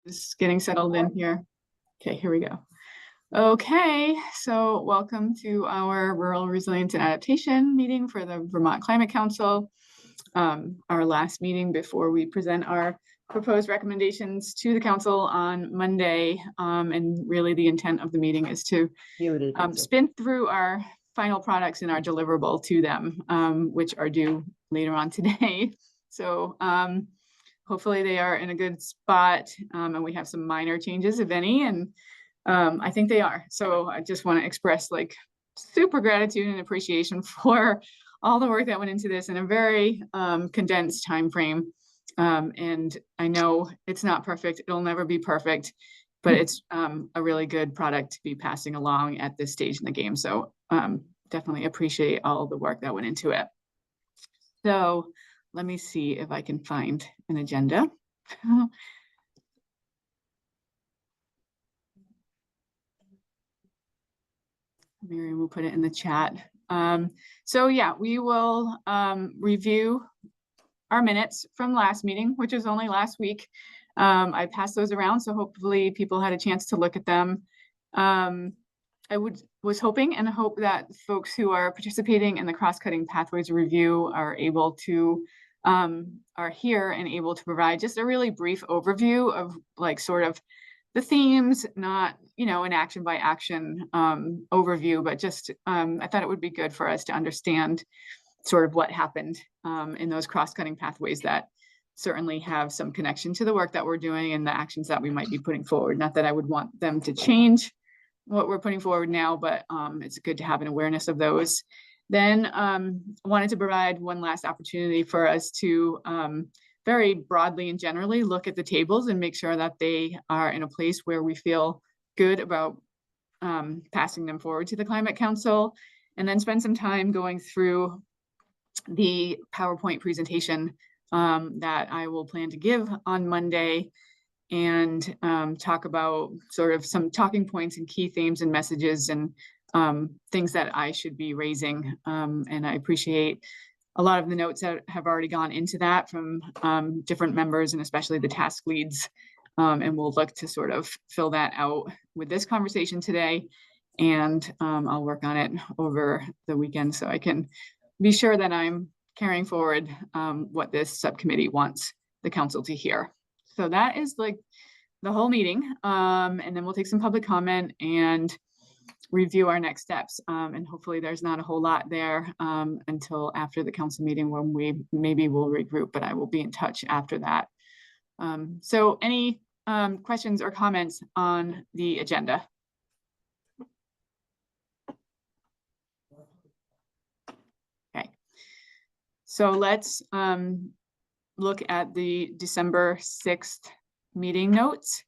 Just getting settled in here. Okay, here we go. Okay, so welcome to our Rural Resilience and Adaptation meeting for the Vermont Climate Council. Our last meeting before we present our proposed recommendations to the council on Monday. And really the intent of the meeting is to spin through our final products and our deliverable to them, which are due later on today. So hopefully they are in a good spot, and we have some minor changes, if any, and I think they are. So I just want to express like super gratitude and appreciation for all the work that went into this in a very condensed time frame. And I know it's not perfect. It'll never be perfect, but it's a really good product to be passing along at this stage in the game. So definitely appreciate all the work that went into it. So let me see if I can find an agenda. Miriam will put it in the chat. So yeah, we will review our minutes from last meeting, which was only last week. I passed those around, so hopefully people had a chance to look at them. I was hoping and hope that folks who are participating in the cross-cutting pathways review are able to are here and able to provide just a really brief overview of like sort of the themes, not, you know, an action by action overview, but just I thought it would be good for us to understand sort of what happened in those cross-cutting pathways that certainly have some connection to the work that we're doing and the actions that we might be putting forward. Not that I would want them to change what we're putting forward now, but it's good to have an awareness of those. Then wanted to provide one last opportunity for us to very broadly and generally look at the tables and make sure that they are in a place where we feel good about passing them forward to the Climate Council, and then spend some time going through the PowerPoint presentation that I will plan to give on Monday, and talk about sort of some talking points and key themes and messages and things that I should be raising. And I appreciate a lot of the notes that have already gone into that from different members and especially the task leads. And we'll look to sort of fill that out with this conversation today. And I'll work on it over the weekend so I can be sure that I'm carrying forward what this subcommittee wants the council to hear. So that is like the whole meeting. And then we'll take some public comment and review our next steps. And hopefully there's not a whole lot there until after the council meeting when we maybe will regroup, but I will be in touch after that. So any questions or comments on the agenda? Okay, so let's look at the December 6th meeting notes.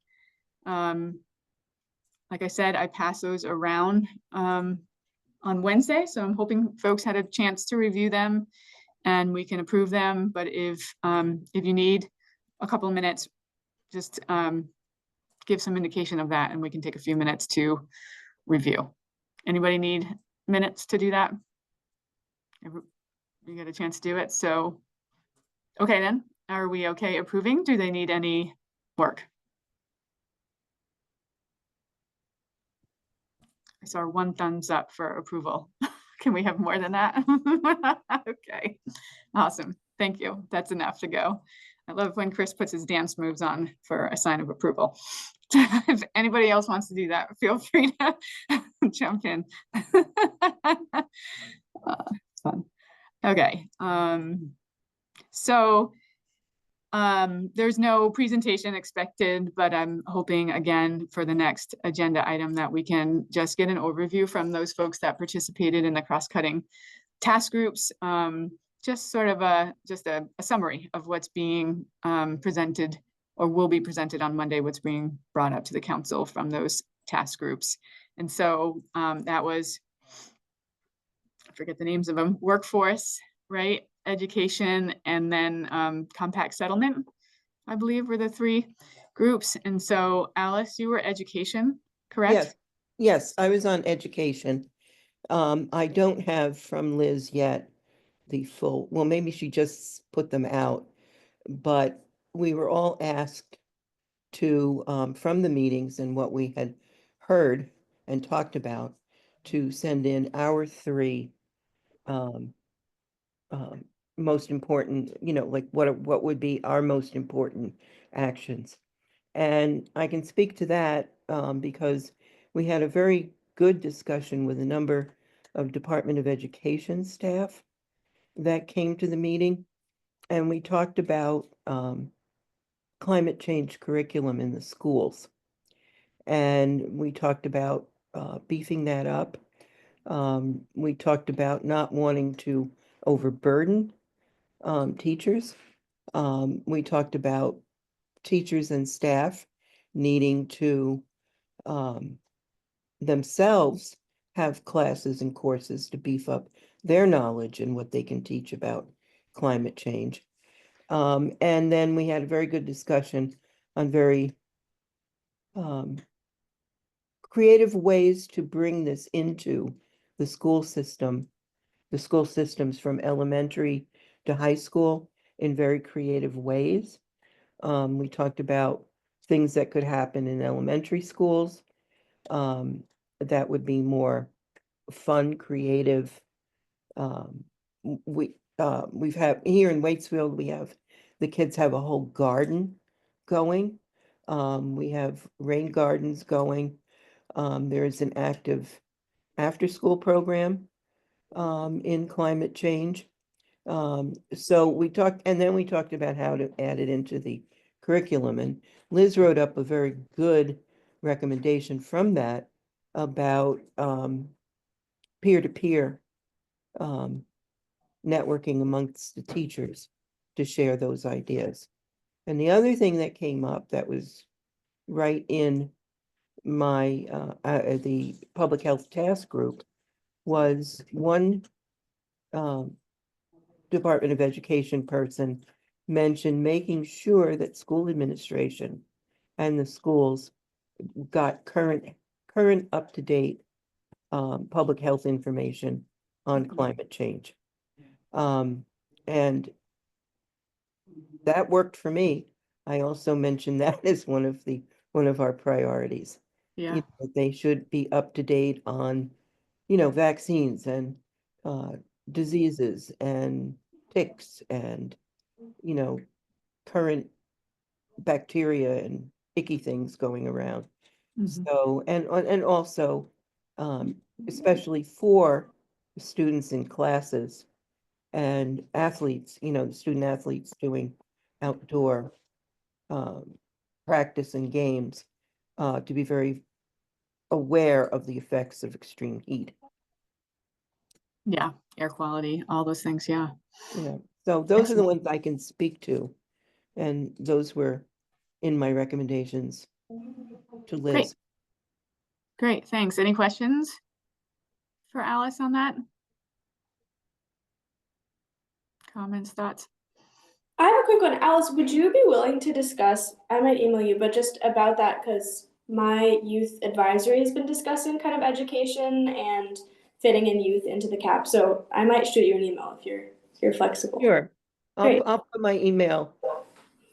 Like I said, I pass those around on Wednesday, so I'm hoping folks had a chance to review them and we can approve them. But if you need a couple of minutes, just give some indication of that and we can take a few minutes to review. Anybody need minutes to do that? You get a chance to do it. So, okay then, are we okay approving? Do they need any work? I saw one thumbs up for approval. Can we have more than that? Okay, awesome. Thank you. That's enough to go. I love when Chris puts his dance moves on for a sign of approval. If anybody else wants to do that, feel free to jump in. It's fun. Okay. So there's no presentation expected, but I'm hoping again for the next agenda item that we can just get an overview from those folks that participated in the cross-cutting task groups. Just sort of a summary of what's being presented or will be presented on Monday, what's being brought up to the council from those task groups. And so that was, I forget the names of them, workforce, right? Education, and then compact settlement, I believe were the three groups. And so Alice, you were education, correct? Yes, I was on education. I don't have from Liz yet the full, well, maybe she just put them out, but we were all asked to, from the meetings and what we had heard and talked about, to send in our three um, um, most important, like what would be our most important actions. And I can speak to that because we had a very good discussion with a number of Department of Education staff that came to the meeting. And we talked about climate change curriculum in the schools. And we talked about beefing that up. We talked about not wanting to overburden teachers. We talked about teachers and staff needing to um, themselves have classes and courses to beef up their knowledge and what they can teach about climate change. And then we had a very good discussion on very um, creative ways to bring this into the school system, the school systems from elementary to high school in very creative ways. We talked about things that could happen in elementary schools um, that would be more fun, creative. Um, we've had here in Waitsfield, we have the kids have a whole garden going. We have rain gardens going. There is an active after-school program in climate change. So we talked, and then we talked about how to add it into the curriculum. And Liz wrote up a very good recommendation from that about peer-to-peer um, networking amongst the teachers to share those ideas. And the other thing that came up that was right in my the public health task group was one um, Department of Education person mentioned making sure that school administration and the schools got current up-to-date public health information on climate change. And that worked for me. I also mentioned that as one of our priorities. Yeah. They should be up to date on, vaccines and uh, diseases and ticks and, you know, current bacteria and icky things going around. Mhm. So, and also, especially for students in classes and athletes, the student athletes doing outdoor um, practice and games, to be very aware of the effects of extreme heat. Yeah, air quality, all those things, yeah. Yeah, so those are the Excellent. ones I can speak to, and those were in my recommendations to Great, Liz. great, thanks. Any questions for Alice on that? Comments, thoughts? I have a quick one. Alice, would you be willing to discuss? I might email you, but just about that because my youth advisory has been discussing kind of education and fitting in youth into the CAP. So I might shoot you an email if you're flexible. Sure, Great. I'll put my email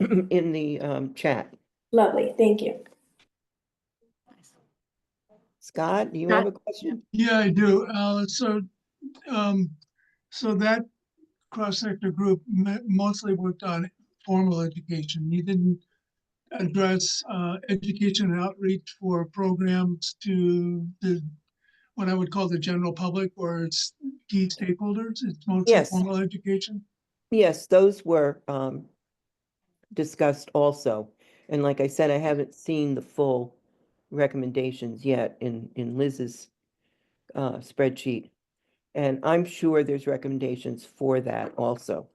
in the chat. Lovely. Thank you. Scott, do you Scott? have a question? Yeah, I do. Um, so that cross-sector group mostly worked on formal education. You didn't address education and outreach for programs to what I would call the general public or its key stakeholders. It's mostly Yes, formal education. yes, those were discussed also. And like I said, I haven't seen the full recommendations yet in Liz's spreadsheet. And I'm sure there's recommendations for that also.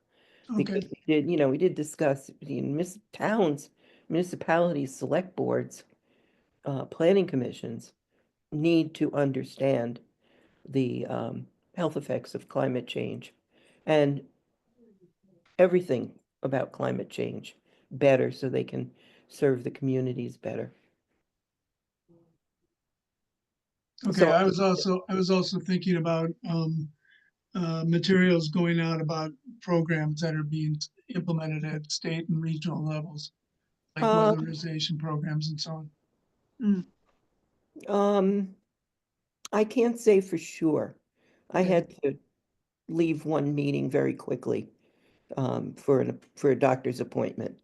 Okay, Because we did discuss the municipalities, select boards, planning commissions need to understand the health effects of climate change and everything about climate change better so they can serve the communities better. okay. So, I was also thinking about materials going out about programs that are being implemented at state and regional levels. like Uh, weatherization programs and so on? I can't say for sure. I Okay. had to leave one meeting very quickly, for a doctor's appointment.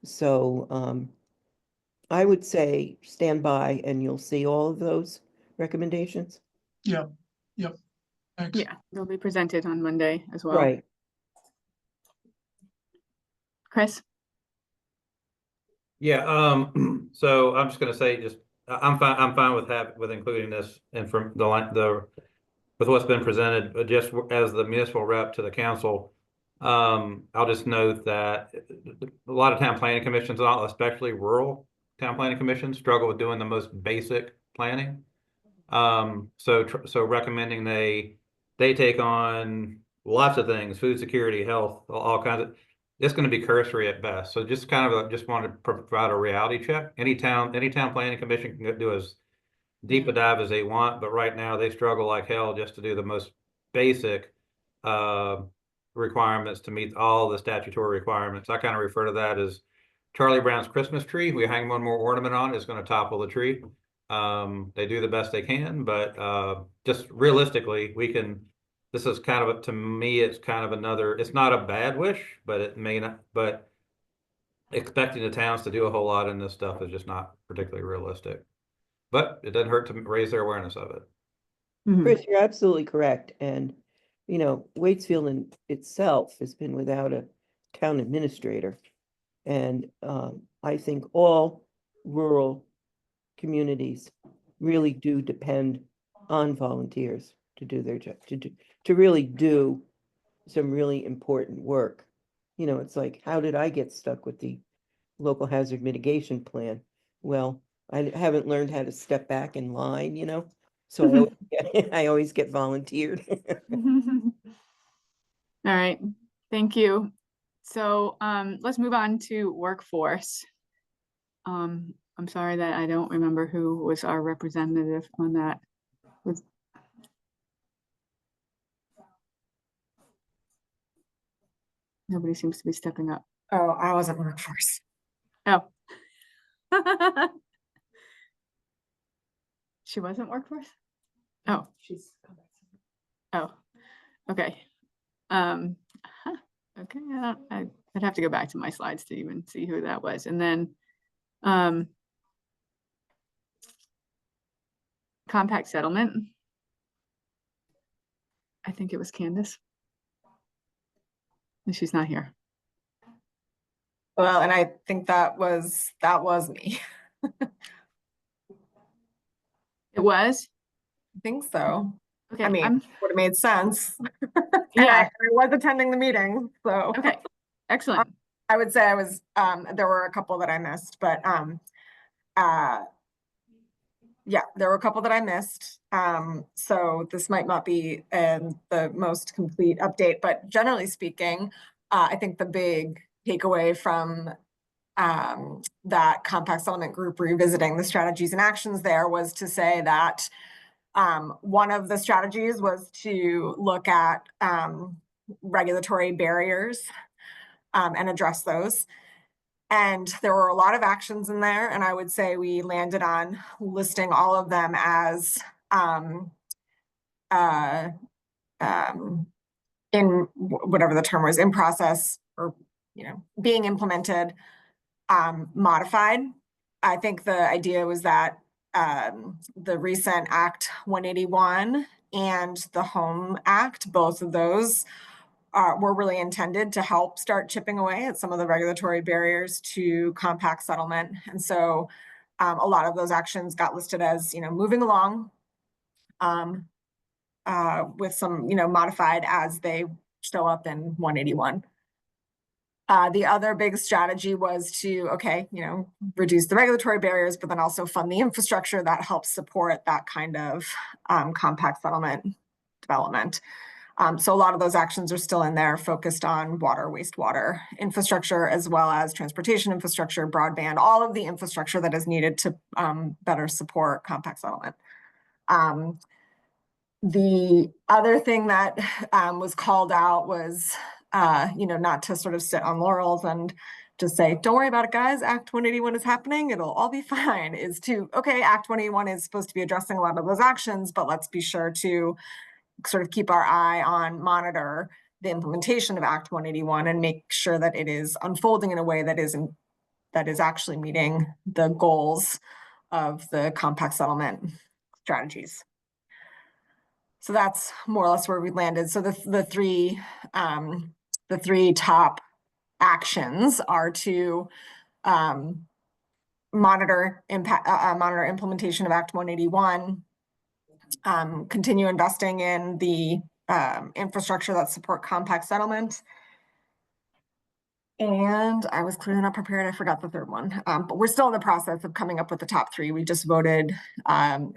So, I would say stand by and you'll see all of those recommendations. Yeah, yep, thanks. Yeah, they'll be presented on Monday as well. Right. Chris? Yeah, so I'm just gonna say, I'm fine with including this and from with what's been presented, but just as the municipal rep to the council. I'll just note that a lot of town planning commissions, especially rural town planning commissions, struggle with doing the most basic planning. So recommending they take on lots of things, food security, health, all kinds of, it's going to be cursory at best. So just kind of just want to provide a reality check. Any town planning commission can do as deep a dive as they want, but right now they struggle like hell just to do the most basic requirements to meet all the statutory requirements. I kind of refer to that as Charlie Brown's Christmas tree. We hang one more ornament on, it's going to topple the tree. They do the best they can, but just realistically, this is kind of, to me, it's kind of another, it's not a bad wish, but it may not, but expecting the towns to do a whole lot in this stuff is just not particularly realistic. But it doesn't hurt to raise their awareness of it. Chris, you're absolutely correct. And, Waitsfield in itself has been without a town administrator. And I think all rural communities really do depend on volunteers to do their job, to really do some really important work. It's like, how did I get stuck with the local hazard mitigation plan? Well, I haven't learned how to step back in line, so I always get volunteered. All right, thank you. So let's move on to workforce. I'm sorry that I don't remember who was our representative on that. Nobody seems to be stepping up. Oh, I wasn't workforce. Oh. She wasn't workforce? Oh. Oh, okay. Okay, I'd have to go back to my slides to even see who that was. And then compact settlement. I think it was Candace. And she's not here. Well, and I think that was me. It was? I think so. Okay. I mean, would have made sense. Yeah. I was attending the meeting, so. Okay, excellent. I would say I was, there were a couple that I missed, but yeah, there were a couple that I missed. So this might not be the most complete update, but generally speaking, I think the big takeaway from that compact settlement group revisiting the strategies and actions there was to say that one of the strategies was to look at regulatory barriers and address those. And there were a lot of actions in there, and I would say we landed on listing all of them as in whatever the term was, in process, or being implemented, modified. I think the idea was that the recent Act 181 and the Home Act, both of those were really intended to help start chipping away at some of the regulatory barriers to compact settlement. And so a lot of those actions got listed as, moving along with some, modified as they show up in 181. The other big strategy was to, reduce the regulatory barriers, but then also fund the infrastructure that helps support that kind of compact settlement development. So a lot of those actions are still in there, focused on water, wastewater infrastructure, as well as transportation infrastructure, broadband, all of the infrastructure that is needed to better support compact settlement. The other thing that was called out was, not to sort of sit on laurels and just say, don't worry about it, guys. Act 181 is happening. It'll all be fine. Is to, okay, Act 181 is supposed to be addressing a lot of those actions, but let's be sure to sort of keep our eye on, monitor the implementation of Act 181 and make sure that it is unfolding in a way that is actually meeting the goals of the compact settlement strategies. So that's more or less where we landed. So the three top actions are to monitor implementation of Act 181, continue investing in the infrastructure that support compact settlement. And I was clearly not prepared. I forgot the third one, but we're still in the process of coming up with the top three. We just voted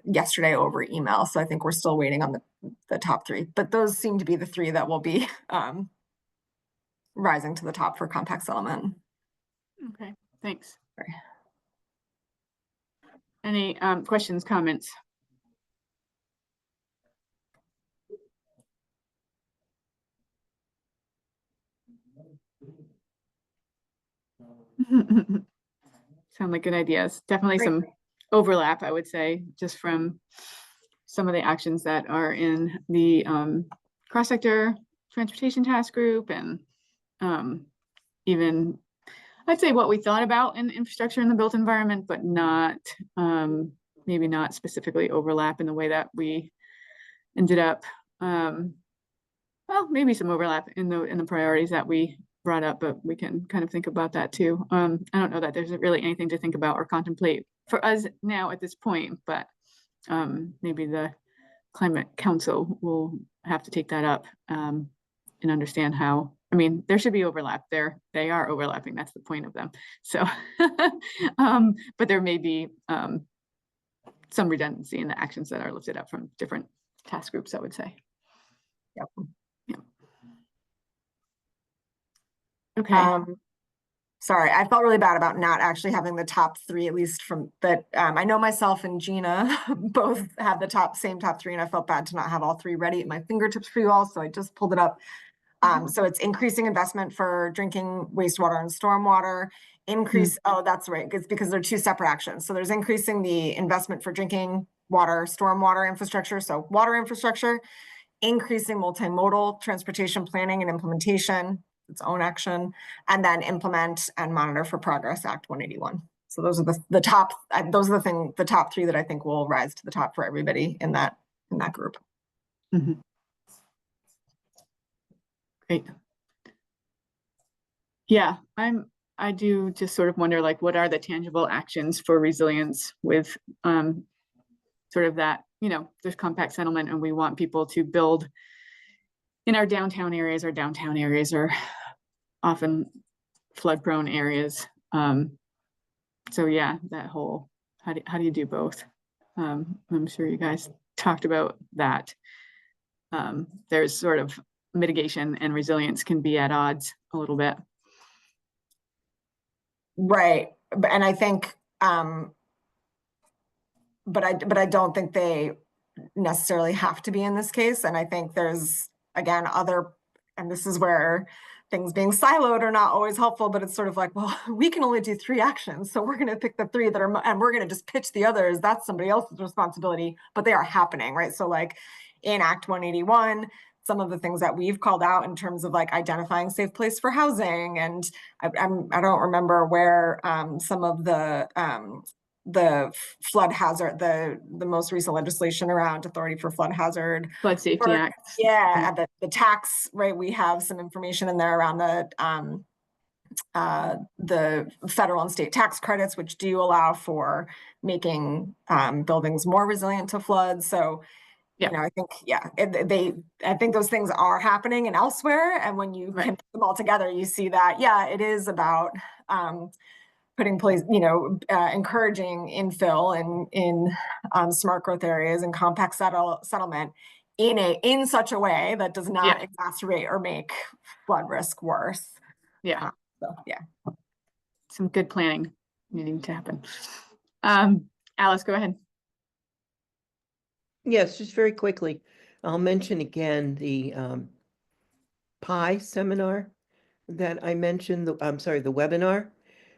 yesterday over email, so I think we're still waiting on the top three. But those seem to be the three that will be rising to the top for compact settlement. Okay, thanks. Sorry. Any questions, comments? Sound like good ideas. Definitely Great. some overlap, I would say, just from some of the actions that are in the cross-sector transportation task group, and even I'd say what we thought about in infrastructure in the built environment, but not maybe not specifically overlap in the way that we ended up. Well, maybe some overlap in the priorities that we brought up, but we can kind of think about that too. I don't know that there's really anything to think about or contemplate for us now at this point, but maybe the Climate Council will have to take that up and understand how. I mean, there should be overlap there. They are overlapping. That's the point of them. So, but there may be some redundancy in the actions that are lifted up from different task groups, I would say. Yep. Yep. Okay. Sorry, I felt really bad about not actually having the top three, at least from that. I know myself and Gina both have the same top three, and I felt bad to not have all three ready at my fingertips for you all. So I just pulled it up. So it's increasing investment for drinking wastewater and stormwater. Oh, that's right. It's because they're two separate actions. So there's increasing the investment for drinking water, stormwater infrastructure. So water infrastructure, increasing multimodal transportation planning and implementation, its own action, and then implement and monitor for progress Act 181. So those are the top. Those are the top three that I think will rise to the top for everybody in that group. Mm-hmm. Great. Yeah, I do just sort of wonder, like, what are the tangible actions for resilience with sort of that, there's compact settlement and we want people to build in our downtown areas. Our downtown areas are often flood prone areas. So yeah, that whole, how do you do both? I'm sure you guys talked about that. There's sort of mitigation and resilience can be at odds a little bit. Right. And I think, but I don't think they necessarily have to be in this case. And I think there's, again, and this is where things being siloed are not always helpful, but it's sort of like, well, we can only do three actions. So we're going to pick the three that are, and we're going to just pitch the others. That's somebody else's responsibility, but they are happening, right? So like in Act 181, some of the things that we've called out in terms of like identifying safe place for housing. And I don't remember where some of the flood hazard, the most recent legislation around Authority for Flood Hazard. Flood Safety Act. Yeah, the tax, right? We have some information in there around the federal and state tax credits, which do allow for making buildings more resilient to floods. So, I think, I think those things are happening and elsewhere. And when you can put them all together, you see that, it is about putting place, encouraging infill in smart growth areas and compact settlement in such a way that does not exacerbate or make flood risk worse. Yeah. So some good planning needing to happen. Alice, go ahead. Yes, just very quickly, I'll mention again the PI seminar that I mentioned, I'm sorry, the webinar,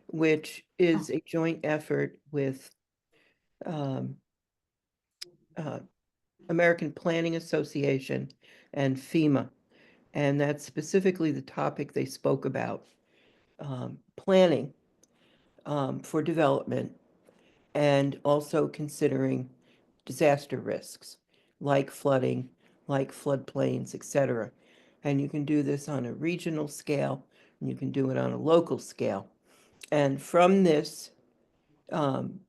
which is a joint effort with um, uh, American Planning Association and FEMA. And that's specifically the topic they spoke about, planning for development and also considering disaster risks like flooding, like floodplains, etc. And you can do this on a regional scale, and you can do it on a local scale. And from this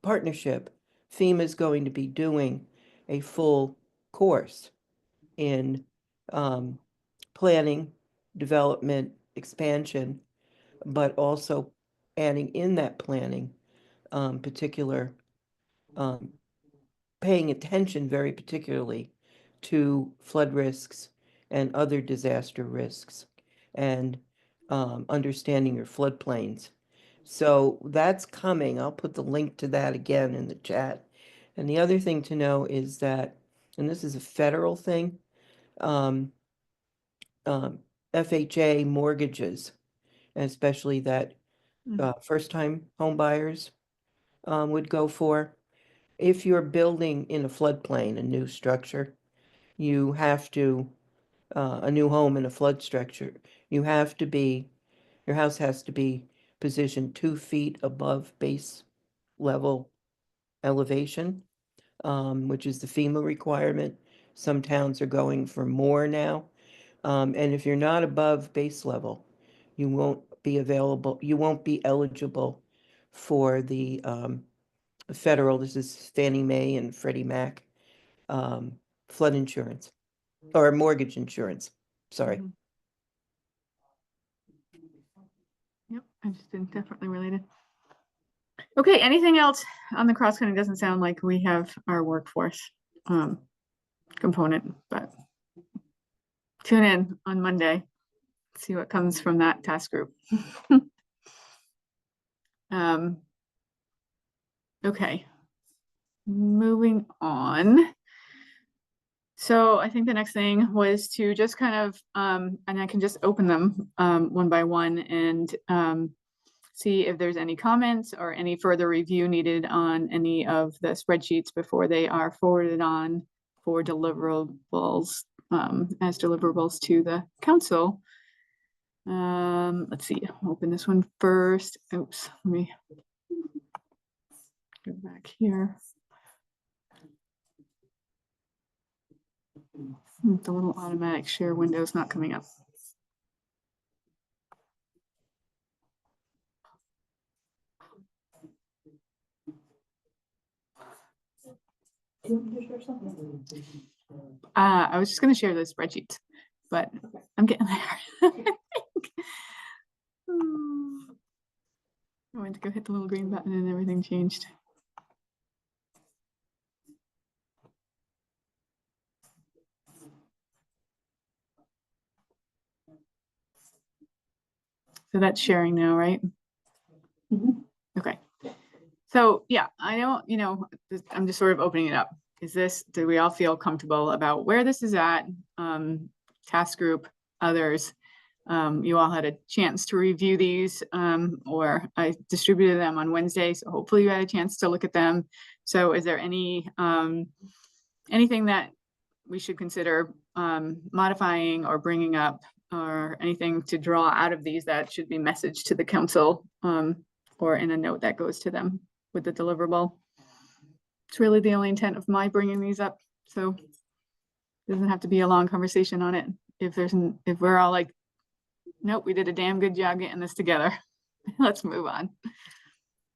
partnership, FEMA is going to be doing a full course in planning, development, expansion, but also adding in that planning particular paying attention very particularly to flood risks and other disaster risks and understanding your floodplains. So that's coming. I'll put the link to that again in the chat. And the other thing to know is that, and this is a federal thing, um, FHA mortgages, especially that first-time home buyers would go for. If you're building in a floodplain, a new structure, you have to, a new home in a flood structure, you have to be, your house has to be positioned 2 feet above base level elevation, which is the FEMA requirement. Some towns are going for more now. And if you're not above base level, you won't be eligible for the federal, this is Fannie Mae and Freddie Mac, flood insurance or mortgage insurance. Sorry. Mhm. Yep, I just did definitely related. Okay, anything else on the cross-cutting? Doesn't sound like we have our workforce component, but tune in on Monday, see what comes from that task group. Okay, moving on. So I think the next thing was to just kind of, and I can just open them one by one and see if there's any comments or any further review needed on any of the spreadsheets before they are forwarded on for deliverables, as deliverables to the council. Let's see, I'll open this one first. Oops, let me go back here. The little automatic share window is not coming up. I was just going to share the spreadsheets, but I'm getting there. I went to go hit the little green button and everything changed. So that's sharing now, right? Okay. So yeah, I don't, I'm just sort of opening it up. Do we all feel comfortable about where this is at? Task group, others, you all had a chance to review these, or I distributed them on Wednesday, so hopefully you had a chance to look at them. So is there anything that we should consider modifying or bringing up, or anything to draw out of these that should be messaged to the council, or in a note that goes to them with the deliverable? It's really the only intent of my bringing these up, so it doesn't have to be a long conversation on it. If we're all like, nope, we did a damn good job getting this together, let's move on.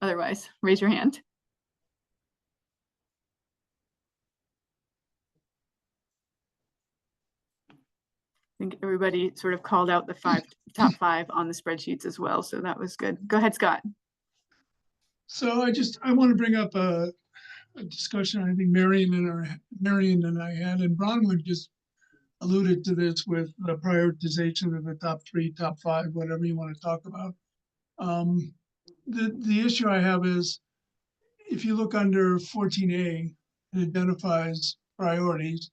Otherwise, raise your hand. I think everybody sort of called out the top five on the spreadsheets as well, so that was good. Go ahead, Scott. So I want to bring up a discussion I think Marion and I had, and Bronwyn just alluded to this with the prioritization of the top 3, top 5, whatever you want to talk about. The issue I have is, if you look under 14A, it identifies priorities,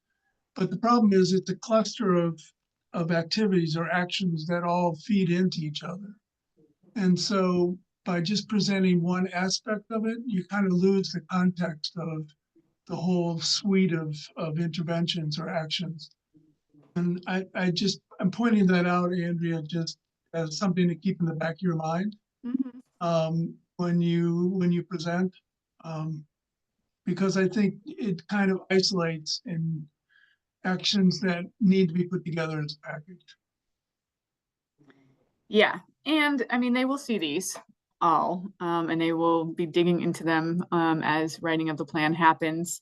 but the problem is it's a cluster of of activities or actions that all feed into each other. And so by just presenting one aspect of it, you kind of lose the context of the whole suite of interventions or actions. And I'm pointing that out, Andrea, just as something to keep in the back of your mind when you present, because I think it kind of isolates in actions that need to be put together as a package. Yeah, and I mean, they will see these all, and they will be digging into them as writing of the plan happens.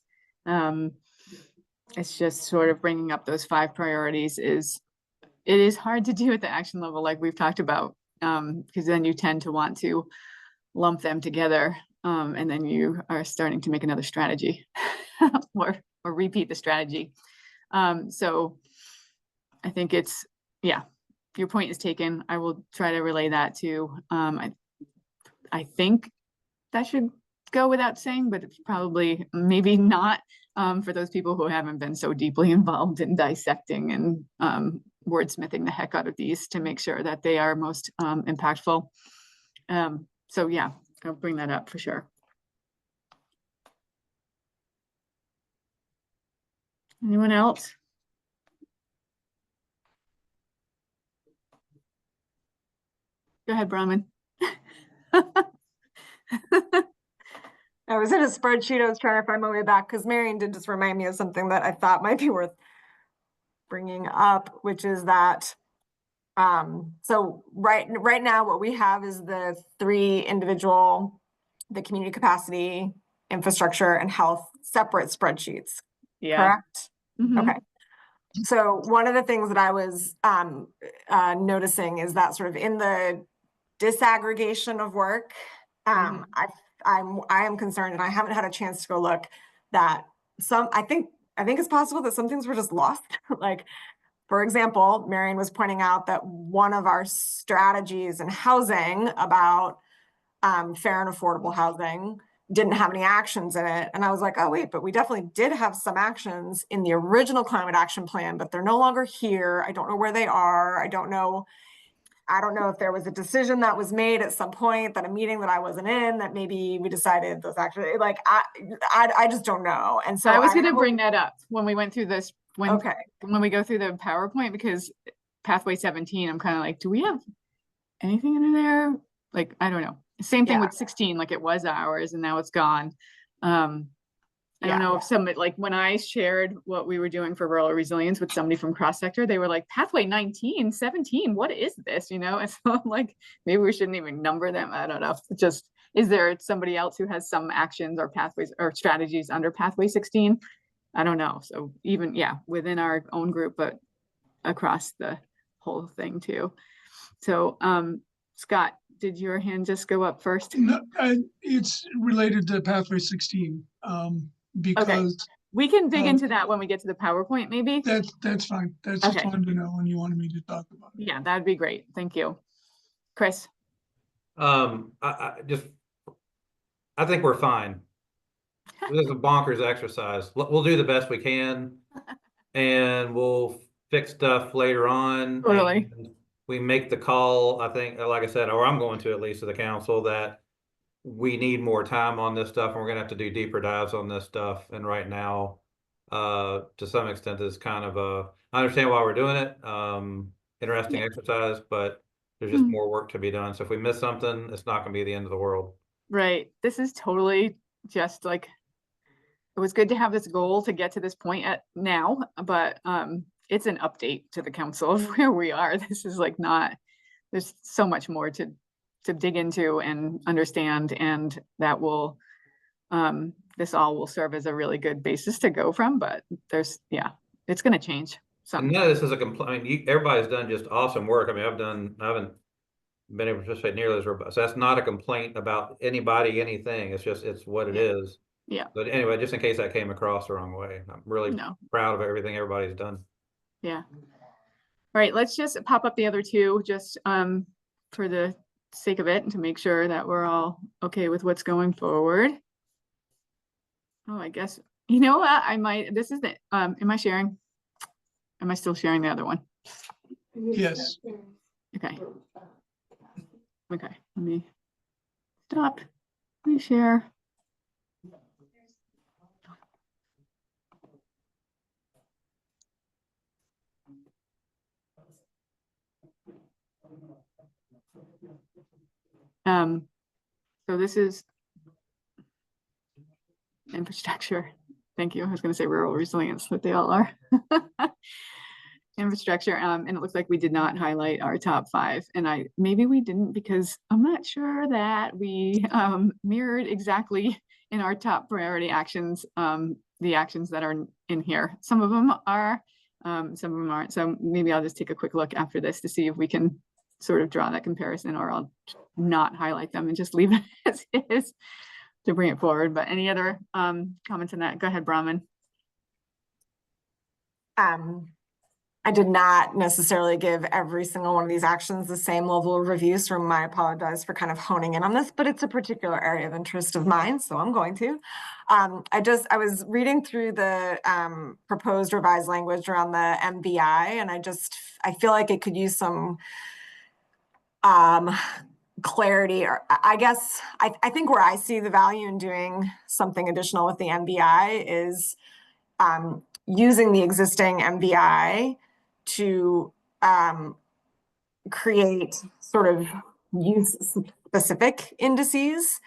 It's just sort of bringing up those 5 priorities it is hard to do at the action level, like we've talked about, because then you tend to want to lump them together, and then you are starting to make another strategy or repeat the strategy. So I think yeah, your point is taken. I will try to relay that too. I think that should go without saying, but it's probably maybe not for those people who haven't been so deeply involved in dissecting and wordsmithing the heck out of these to make sure that they are most impactful. So yeah, I'll bring that up for sure. Anyone else? Go ahead, Brahman. I was in a spreadsheet. I was trying to find my way back because Marion did just remind me of something that I thought might be worth bringing up, which is that so right now what we have is the 3 individual, the community capacity, infrastructure, and health separate spreadsheets. Yeah. Correct? Mhm. Okay. So one of the things that I was noticing is that sort of in the disaggregation of work, I am concerned, and I haven't had a chance to go look, that I think it's possible that some things were just lost. Like, for example, Marion was pointing out that one of our strategies in housing about fair and affordable housing didn't have any actions in it. And I was like, oh wait, but we definitely did have some actions in the original climate action plan, but they're no longer here. I don't know where they are. I don't know if there was a decision that was made at some point, that a meeting that I wasn't in, that maybe we decided those actually, like, I just don't know. And so I was going to bring that up when we went through this, when we go through the PowerPoint, because pathway 17, I'm kind of like, do we have anything under there? Like, I don't know. Same thing with 16, like it was ours and now it's gone. I don't know if somebody, like when I shared what we were doing for rural resilience with somebody from cross sector, they were like, pathway 19, 17, what is this? You know, and so I'm like, maybe we shouldn't even number them. I don't know. Just, is there somebody else who has some actions or pathways or strategies under pathway 16? I don't know. So even, within our own group, but across the whole thing too. So, Scott, did your hand just go up first? No, it's related to pathway 16. Because we can dig into that when we get to the PowerPoint, maybe. That's fine. That's just wanted to know when you wanted me to talk about it. Yeah, that'd be great. Thank you. Chris. I think we're fine. This is a bonkers exercise. We'll do the best we can, and we'll fix stuff later on. Totally. And we make the call, I think, like I said, or I'm going to, at least to the council, that we need more time on this stuff, and we're gonna have to do deeper dives on this stuff. And right now, to some extent, is kind of I understand why we're doing it. Interesting exercise, but there's just more work to be done. So if we miss something, it's not gonna be the end of the world. Right. This is totally just like, it was good to have this goal to get to this point now, but it's an update to the council of where we are. This is like there's so much more to dig into and understand, and that will this all will serve as a really good basis to go from. But there's it's going to change. And none of this is a complaint. I mean, everybody's done just awesome work. I mean, I haven't been able to participate nearly as robust. So that's not a complaint about anybody, anything. It's what it is. Yeah. But anyway, just in case that came across the wrong way, I'm really proud of everything everybody's done. Yeah. All right, let's just pop up the other 2 just for the sake of it, and to make sure that we're all okay with what's going forward. Oh, I guess, you know what, this is the, am I sharing? Am I still sharing the other one? Yes. Okay. Okay, let me stop, let me share. So this is infrastructure. Thank you. I was going to say rural resilience, but they all are. Infrastructure, and it looks like we did not highlight our top 5, and maybe we didn't because I'm not sure that we mirrored exactly in our top priority actions the actions that are in here. Some of them are, some of them aren't. So maybe I'll just take a quick look after this to see if we can sort of draw that comparison, or I'll not highlight them and just leave it as is to bring it forward. But any other comments on that? Go ahead, Brahman. I did not necessarily give every single one of these actions the same level of review, so I apologize for kind of honing in on this, but it's a particular area of interest of mine, so I'm going to. I was reading through the proposed revised language around the MBI, and I feel like it could use some clarity, or I guess I think where I see the value in doing something additional with the MBI is using the existing MBI to create sort of use-specific indices.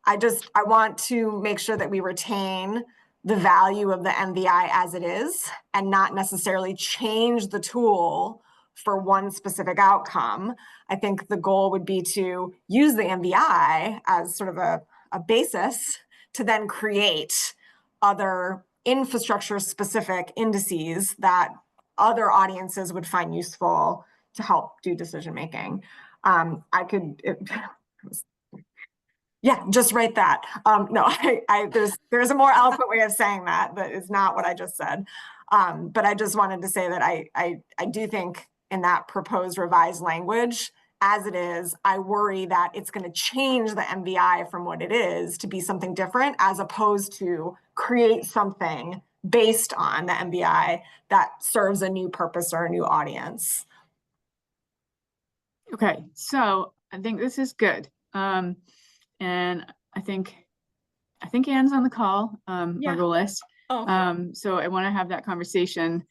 I want to make sure that we retain the value of the MBI as it is and not necessarily change the tool for one specific outcome. I think the goal would be to use the MBI as sort of a basis to then create other infrastructure-specific indices that other audiences would find useful to help do decision-making. Yeah, just write that. No, there's a more eloquent way of saying that is not what I just said. But I just wanted to say that I do think in that proposed revised language, as it is, I worry that it's going to change the MBI from what it is to be something different, as opposed to create something based on the MBI that serves a new purpose or a new audience. Okay, so I think this is good. And I think Anne's on the call, Yeah. Margolis. Oh. So I want to have that conversation.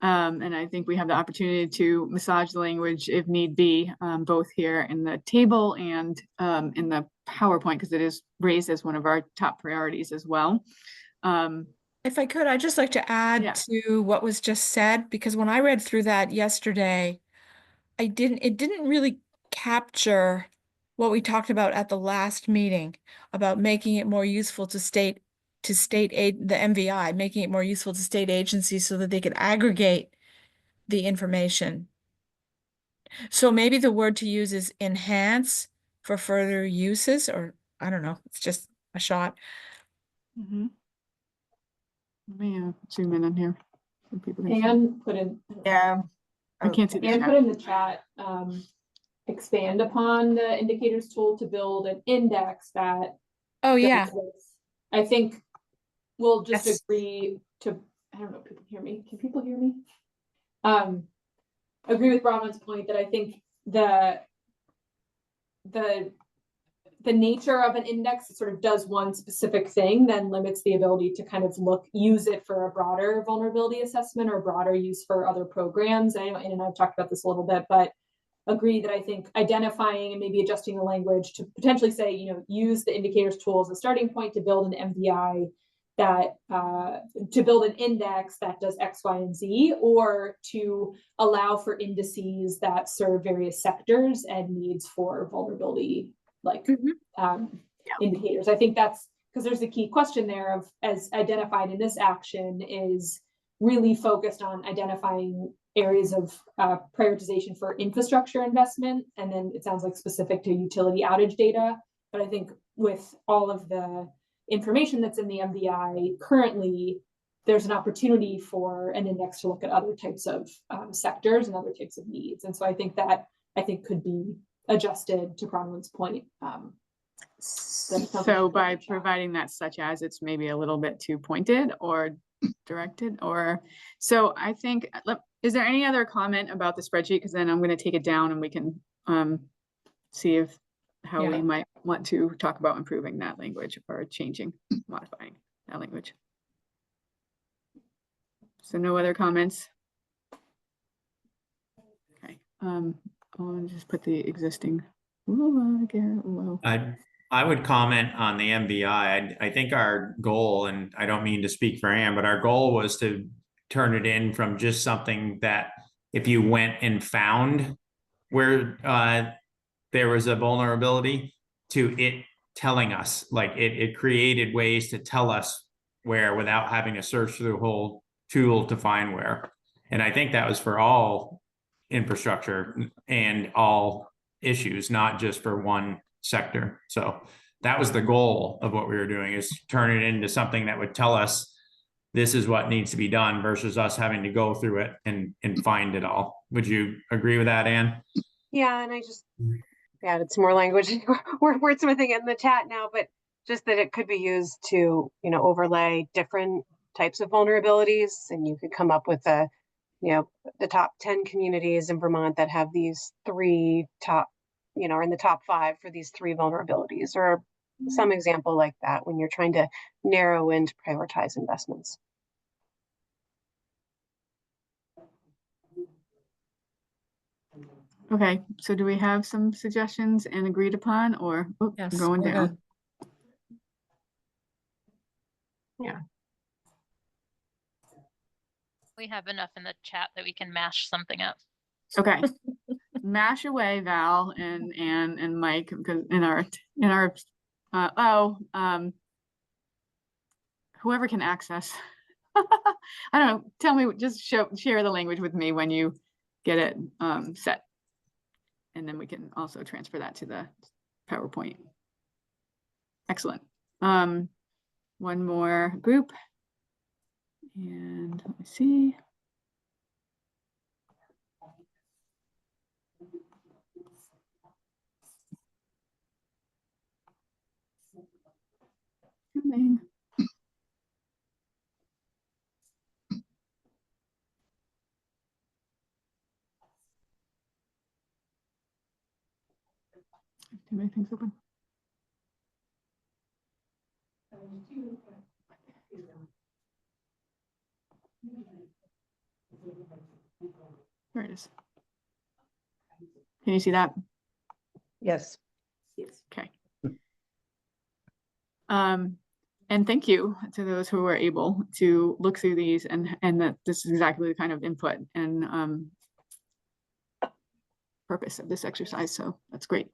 And I think we have the opportunity to massage the language if need be, both here in the table and in the PowerPoint, because it is raised as one of our top priorities as well. If I could, I'd just like to add to what was just said, because when I read through that yesterday, it didn't really capture what we talked about at the last meeting about making it more useful to the MVI, making it more useful to state agencies so that they could aggregate the information. So maybe the word to use is enhance for further uses, or I don't know, it's just a shot. Mm-hmm. Let me zoom in on here. So people can see. And put in, Yeah. I can't see the and chat. put in the chat, expand upon the indicators tool to build an index that. Oh, yeah. demonstrates. I think we'll just Yes. agree to, I don't know if people hear me. Can people hear me? Agree with Brahman's point that I think the nature of an index that sort of does one specific thing then limits the ability to kind of use it for a broader vulnerability assessment or broader use for other programs. I know Anne and I've talked about this a little bit, but agree that I think identifying and maybe adjusting the language to potentially say, use the indicators tool as a starting point to build an MVI that to build an index that does X, Y, and Z, or to allow for indices that serve various sectors and needs for vulnerability indicators. I think that's because there's a key question there of, as identified in this action, is really focused on identifying areas of prioritization for infrastructure investment. And then it sounds like specific to utility outage data. But I think with all of the information that's in the MVI currently, there's an opportunity for an index to look at other types of sectors and other types of needs. And so I think could be adjusted to Bronwyn's point. So by providing that, such as it's maybe a little bit too pointed, or directed, or, so I think, is there any other comment about the spreadsheet? Because then I'm going to take it down and we can see if how we Yeah. might want to talk about improving that language or changing, modifying that language. So no other comments? Okay, I'll just put the existing. I would comment on the MBI. I think our goal, and I don't mean to speak for Ann, but our goal was to turn it in from just something that if you went and found where there was a vulnerability to it telling us, like it created ways to tell us where without having to search through the whole tool to find where. And I think that was for all infrastructure and all issues, not just for one sector. So that was the goal of what we were doing, is turn it into something that would tell us this is what needs to be done versus us having to go through it and find it all. Would you agree with that, Ann? Yeah, and I just added some more language. We're wordsmithing it in the chat now, but just that it could be used to, you know, overlay different types of vulnerabilities, and you could come up with a, you know, the top 10 communities in Vermont that have these 3 top, you know, or in the top 5 for these 3 vulnerabilities, or some example like that when you're trying to narrow and prioritize investments. Okay, so do we have some suggestions and agreed upon, or Yes, I'm going we're down? good. Yeah. We have enough in the chat that we can mash something up. Okay. Mash away, Val and Ann and Mike, because in our whoever can access. I don't know. Tell me, just share the language with me when you get it set. And then we can also transfer that to the PowerPoint. Excellent. One more group. And let me see. Coming. Too many things open. There it is. Can you see that? Yes. Okay. And thank you to those who were able to look through these and that this is exactly the kind of input and purpose of this exercise. So that's great.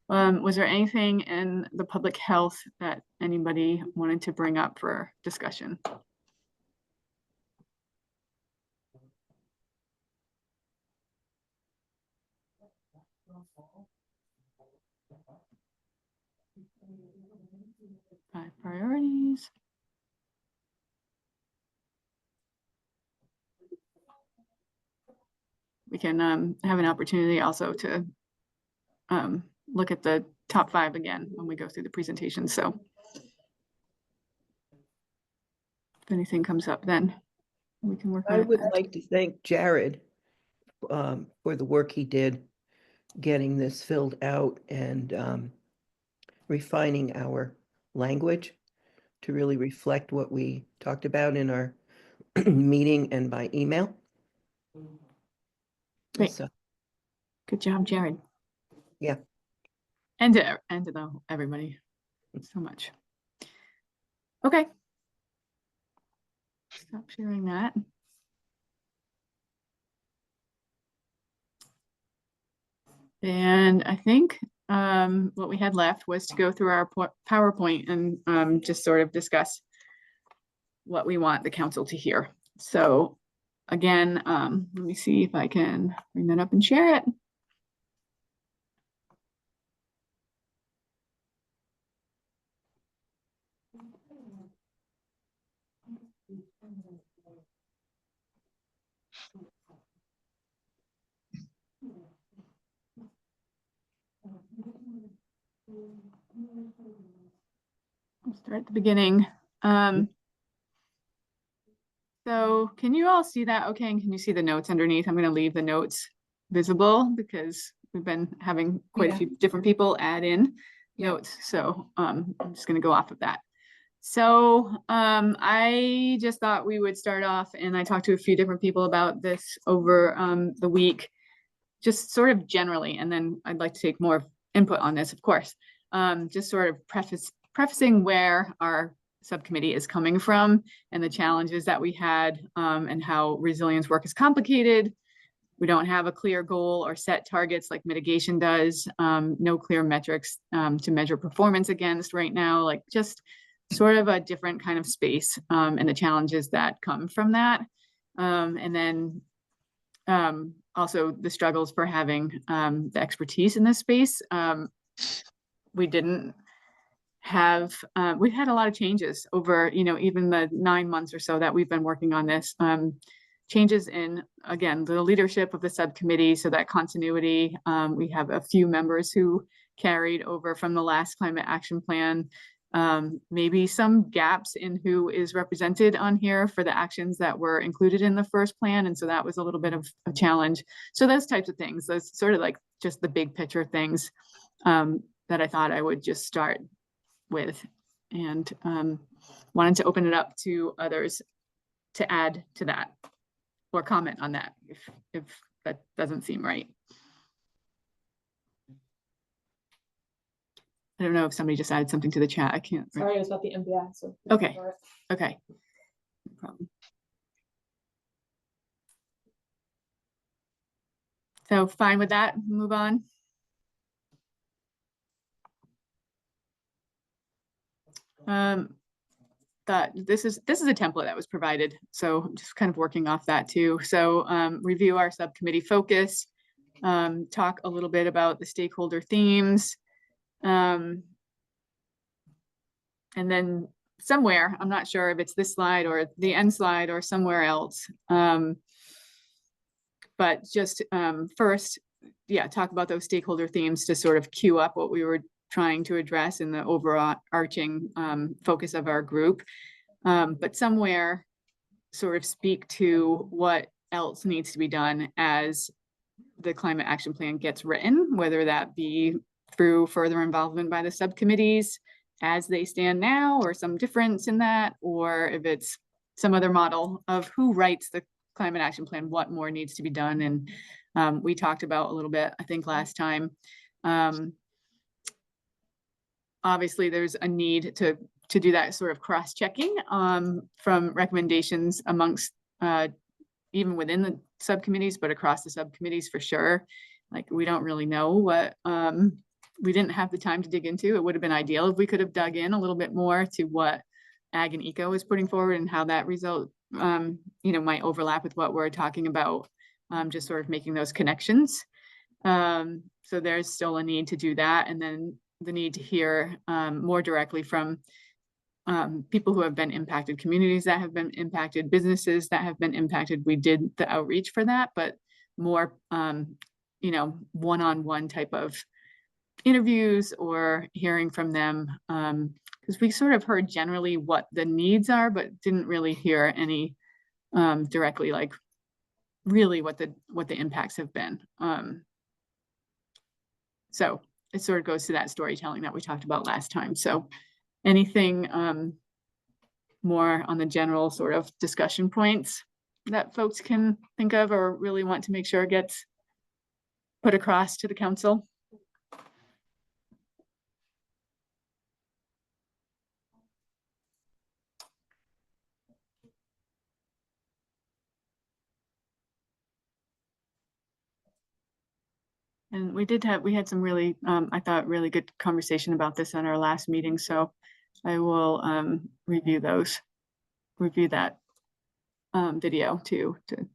Was there anything in the public health that anybody wanted to bring up for discussion? Five priorities. We can have an opportunity also to look at the top 5 again when we go through the presentation. So if anything comes up, then we can work on I it would then. like to thank Jared for the work he did getting this filled out and refining our language to really reflect what we talked about in our meeting and by email. Great. So, Good job, Jared. yeah. And to everybody so much. Okay. Stop sharing that. And I think what we had left was to go through our PowerPoint and just sort of discuss what we want the council to hear. So again, let me see if I can bring that up and share it. I'll start at the beginning. So can you all see that? Okay, and can you see the notes underneath? I'm going to leave the notes visible because we've been having quite a Yeah. few different people add in Yeah. notes. So I'm just going to go off of that. So I just thought we would start off, and I talked to a few different people about this over the week, just sort of generally, and then I'd like to take more input on this, of course. Just sort of prefacing where our subcommittee is coming from and the challenges that we had, and how resilience work is complicated. We don't have a clear goal or set targets like mitigation does. No clear metrics to measure performance against right now, like just sort of a different kind of space, and the challenges that come from that. And then also the struggles for having the expertise in this space. We didn't have, we've had a lot of changes over, even the 9 months or so that we've been working on this. Changes in, again, the leadership of the subcommittee, so that continuity. We have a few members who carried over from the last climate action plan. Maybe some gaps in who is represented on here for the actions that were included in the first plan. And so that was a little bit of a challenge. So those types of things, those sort of like just the big picture things that I thought I would just start with, and wanted to open it up to others to add to that or comment on that if that doesn't seem right. I don't know if somebody just added something to the chat. I can't. Sorry, it was about the MBI. So Okay. Okay. No problem. So fine with that, move on. That this is a template that was provided, so just kind of working off that too. So review our subcommittee focus, talk a little bit about the stakeholder themes, and then somewhere, I'm not sure if it's this slide or the end slide or somewhere else, but just first, yeah, talk about those stakeholder themes to sort of cue up what we were trying to address in the overarching focus of our group, but somewhere sort of speak to what else needs to be done as the climate action plan gets written, whether that be through further involvement by the subcommittees as they stand now, or some difference in that, or if it's some other model of who writes the climate action plan, what more needs to be done. And we talked about a little bit, I think last time, obviously there's a need to do that sort of cross-checking from recommendations amongst even within the subcommittees, but across the subcommittees for sure. Like, we don't really know what we didn't have the time to dig into. It would have been ideal if we could have dug in a little bit more to what Ag and Eco is putting forward and how that result might overlap with what we're talking about, just sort of making those connections. So there's still a need to do that, and then the need to hear more directly from people who have been impacted, communities that have been impacted, businesses that have been impacted. We did the outreach for that, but more one-on-one type of interviews or hearing from them, because we sort of heard generally what the needs are, but didn't really hear any directly, like really what the impacts have been. So it sort of goes to that storytelling that we talked about last time. So anything more on the general sort of discussion points that folks can think of or really want to make sure gets put across to the council? And we had some really, I thought, really good conversation about this in our last meeting. So I will review that video too, to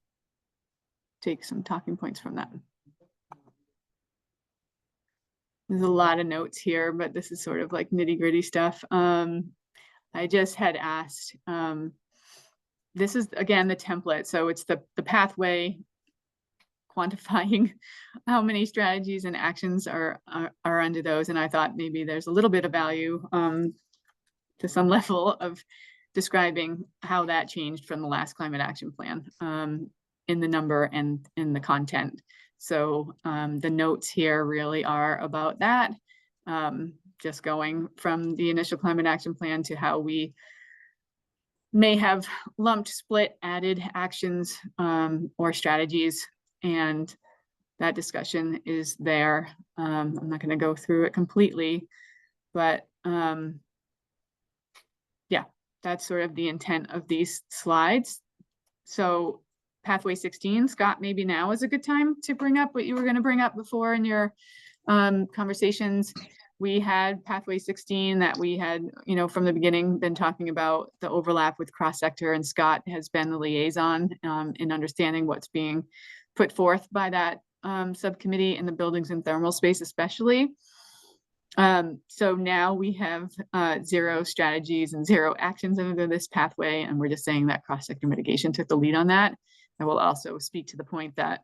take some talking points from that. There's a lot of notes here, but this is sort of like nitty-gritty stuff. I just had asked, this is again the template. So it's the pathway, quantifying how many strategies and actions are under those. And I thought maybe there's a little bit of value to some level of describing how that changed from the last climate action plan, in the number and in the content. So the notes here really are about that, just going from the initial climate action plan to how we may have lumped, split, added actions or strategies, and that discussion is there. I'm not going to go through it completely, but yeah, that's sort of the intent of these slides. So Pathway 16, Scott, maybe now is a good time to bring up what you were going to bring up before in your conversations. We had Pathway 16 that we had, you know, from the beginning been talking about the overlap with cross-sector, and Scott has been the liaison in understanding what's being put forth by that subcommittee in the buildings and thermal space especially. So now we have 0 strategies and 0 actions under this pathway, and we're just saying that cross-sector mitigation took the lead on that. I will also speak to the point that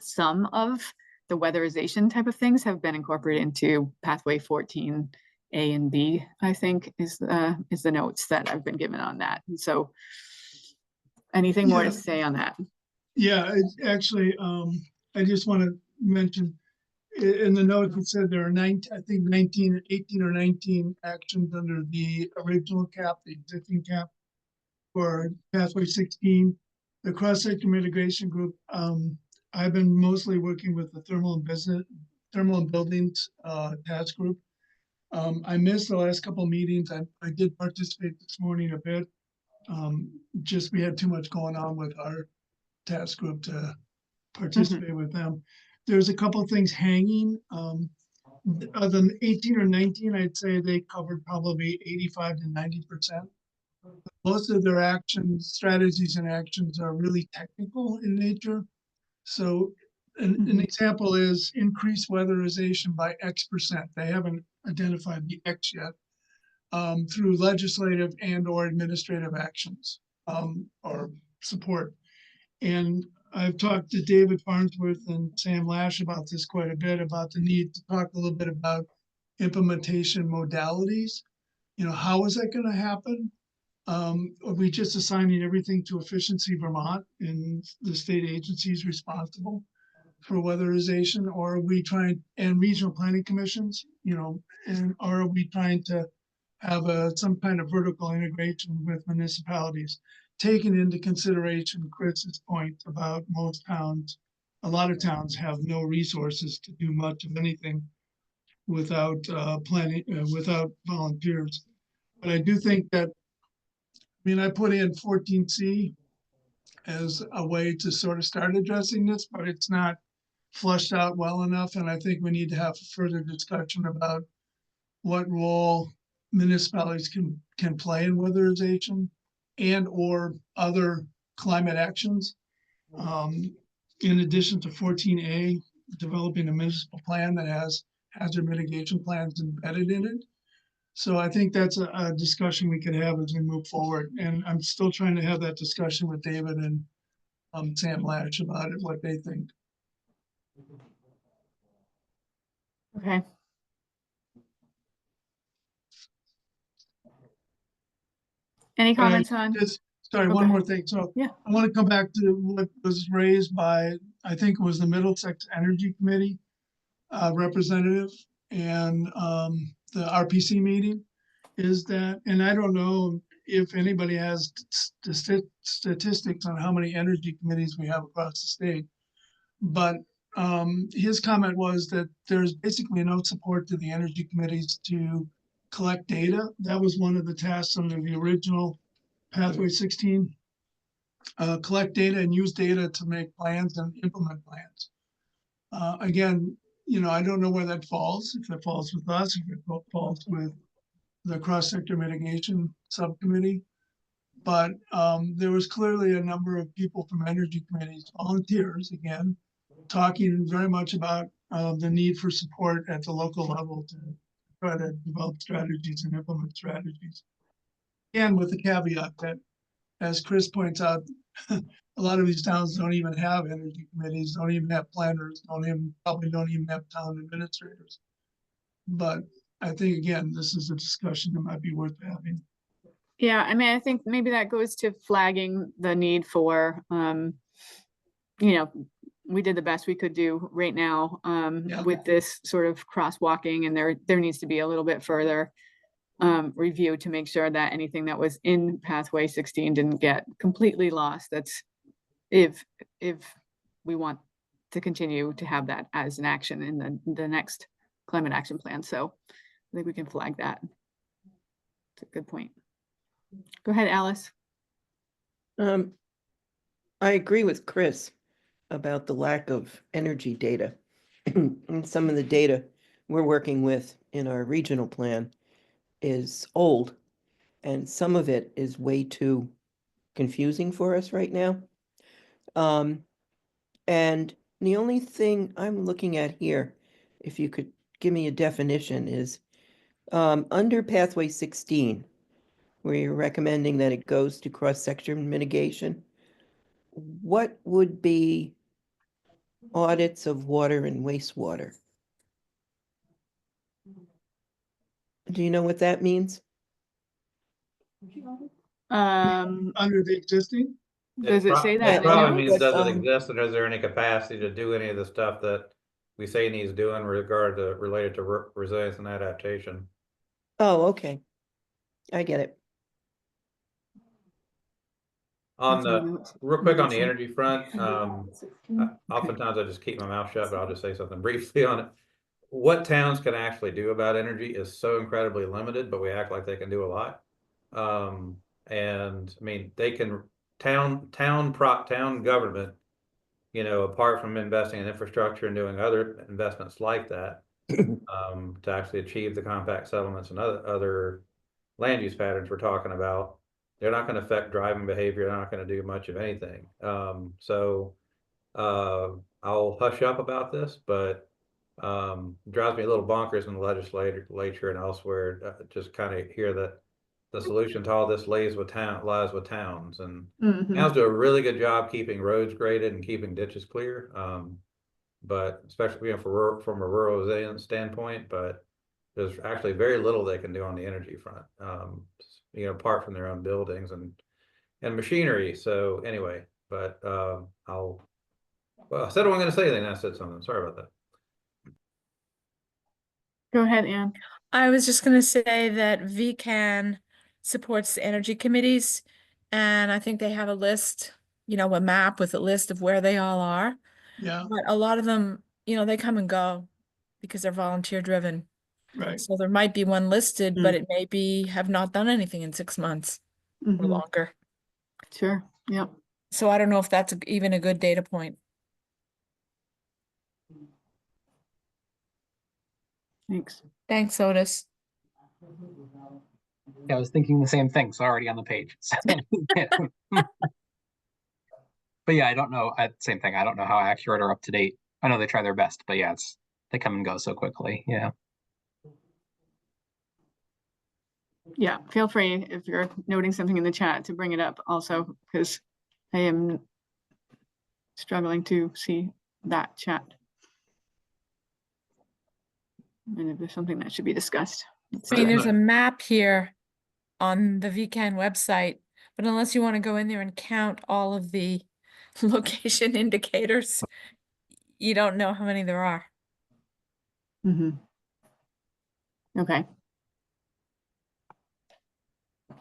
some of the weatherization type of things have been incorporated into pathway 14A and B, I think is the notes that I've been given on that. And so anything more to say on that? Yeah, actually, I just want to mention in the notes, it said there are 19, I think 19, 18 or 19 actions under the original cap, the existing cap for pathway 16. The cross-sector mitigation group, I've been mostly working with the thermal and buildings task group. I missed the last couple of meetings. I did participate this morning a bit. Just we had too much going on with our task group to participate with them. There's a couple of things hanging. Other than 18 or 19, I'd say they covered probably 85 to 90%. Most of their actions, strategies and actions are really technical in nature. So an example is increase weatherization by X%. They haven't identified the X yet, through legislative and or administrative actions or support. And I've talked to David Farnsworth and Sam Lash about this quite a bit, about the need to talk a little bit about implementation modalities. You know, how is that going to happen? Are we just assigning everything to Efficiency Vermont and the state agencies responsible for weatherization, or are we trying, and regional planning commissions, you know, and or are we trying to have some kind of vertical integration with municipalities, taking into consideration Chris's point about most towns, a lot of towns have no resources to do much of anything without planning, without volunteers. But I do think that, I mean, I put in 14C as a way to sort of start addressing this, but it's not flushed out well enough. And I think we need to have a further discussion about what role municipalities can play in weatherization and or other climate actions. In addition to 14A, developing a municipal plan that has hazard mitigation plans embedded in it. So I think that's a discussion we could have as we move forward. And I'm still trying to have that discussion with David and Sam Lash about it, what they think. Okay. Any comments on? Sorry, Okay. one more thing. So Yeah. I want to come back to what was raised by, I think it was the Middlesex Energy Committee representative and the RPC meeting, is that, and I don't know if anybody has statistics on how many energy committees we have across the state, but his comment was that there's basically no support to the energy committees to collect data. That was one of the tasks under the original Pathway 16. Collect data and use data to make plans and implement plans. Again, you know, I don't know where that falls, if it falls with us, if it falls with the cross-sector mitigation subcommittee. But there was clearly a number of people from energy committees, volunteers again, talking very much about the need for support at the local level to try to develop strategies and implement strategies. And with the caveat that, as Chris points out, a lot of these towns don't even have energy committees, don't even have planners, probably don't even have town administrators. But I think, again, this is a discussion that might be worth having. Yeah, I mean, I think maybe that goes to flagging the need for, we did the best we could do right now, Yeah. with this sort of crosswalking, and there needs to be a little bit further review to make sure that anything that was in pathway 16 didn't get completely lost. That's if we want to continue to have that as an action in the next climate action plan. So I think we can flag that. It's a good point. Go ahead, Alice. I agree with Chris about the lack of energy data. And some of the data we're working with in our regional plan is old, and some of it is way too confusing for us right now. And the only thing I'm looking at here, if you could give me a definition, is under pathway 16, where you're recommending that it goes to cross-section mitigation. What would be audits of water and wastewater? Do you know what that means? Under the existing? Does it say that? Yeah, in It the probably notes? means, does it But, exist, and is there any capacity to do any of the stuff that we say needs doing related to resilience and adaptation? Oh, okay. I get it. On That's in the the, notes. real quick on the Notes. energy front, Okay. oftentimes I just keep my mouth shut, but I'll just say something briefly on it. What towns can actually do about energy is so incredibly limited, but we act like they can do a lot. And I mean, they can, town government, apart from investing in infrastructure and doing other investments like that, to actually achieve the compact settlements and other land use patterns we're talking about, they're not going to affect driving behavior. They're not going to do much of anything. So I'll hush up about this, but drives me a little bonkers in the legislature and elsewhere, just kind of hear that the solution to all this lies with towns, and towns do a really good job keeping roads graded and keeping ditches clear. But especially from a rural resilience standpoint, but there's actually very little they can do on the energy front, apart from their own buildings and machinery. So anyway, but well, I said I wasn't going to say anything. I said something. Sorry about that. Go ahead, Anne. I was just gonna say that VCAN supports the energy committees, and I think they have a list, a map with a list of where they all are. Yeah, But a lot of them, they come and go because they're volunteer driven. right. So there might be one listed, but Mm. it may be have not done anything in 6 months or Mhm. longer. Sure. Yep. So I don't know if that's even a good data point. Thanks. Thanks, Otis. Yeah, I was thinking the same thing. So already on the page. So, but yeah, I don't know. Same thing. I don't know how accurate or up to date. I know they try their best, but yeah, they come and go so quickly. Yeah. Yeah, feel free if you're noting something in the chat to bring it up also, because I am struggling to see that chat. And if there's something that should be discussed. I mean, there's a map here on the VCAN website, but unless you want to go in there and count all of the location indicators, you don't know how many there are. Okay.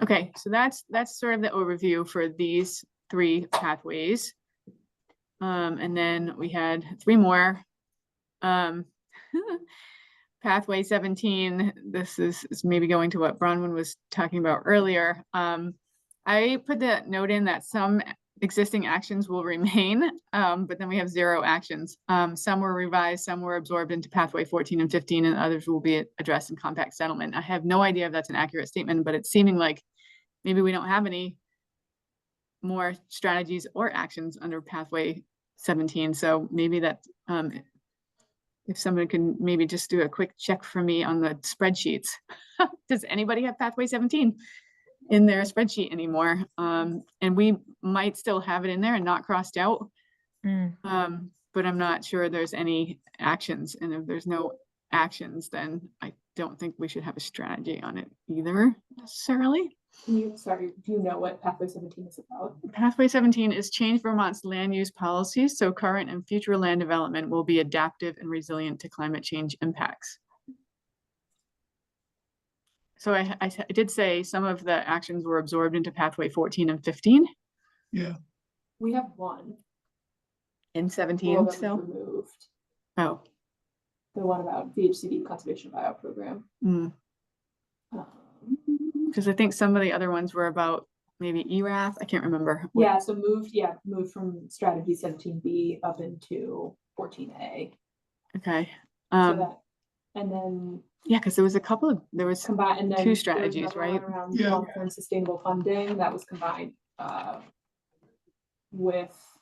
Okay, so that's sort of the overview for these 3 pathways. And then we had 3 more. Pathway 17, this is maybe going to what Bronwyn was talking about earlier. I put the note in that some existing actions will remain, but then we have 0 actions. Some were revised, some were absorbed into pathway 14 and 15, and others will be addressed in compact settlement. I have no idea if that's an accurate statement, but it's seeming like maybe we don't have any more strategies or actions under pathway 17. So maybe that, if someone can maybe just do a quick check for me on the spreadsheets. Does anybody have pathway 17 in their spreadsheet anymore? And we might still have it in there and not crossed out. But I'm not sure there's any actions. And if there's no actions, then I don't think we should have a strategy on it either necessarily. Sorry, do you know what Pathway 17 is about? Pathway 17 is change Vermont's land use policies so current and future land development will be adaptive and resilient to climate change impacts. So I did say some of the actions were absorbed into Pathway 14 and 15 Yeah, We have one. in Well, 17 that was still. removed. Oh, The one about VHCD conservation buyout program. because I think some of the other ones were about maybe ERAF. I can't remember. what- Yeah, so moved from strategy 17B up into 14A. Okay. So that, and then Yeah, because there was a couple of, there was combine, and then two there was strategies, another one right? around Yeah. long-term sustainable funding that was combined with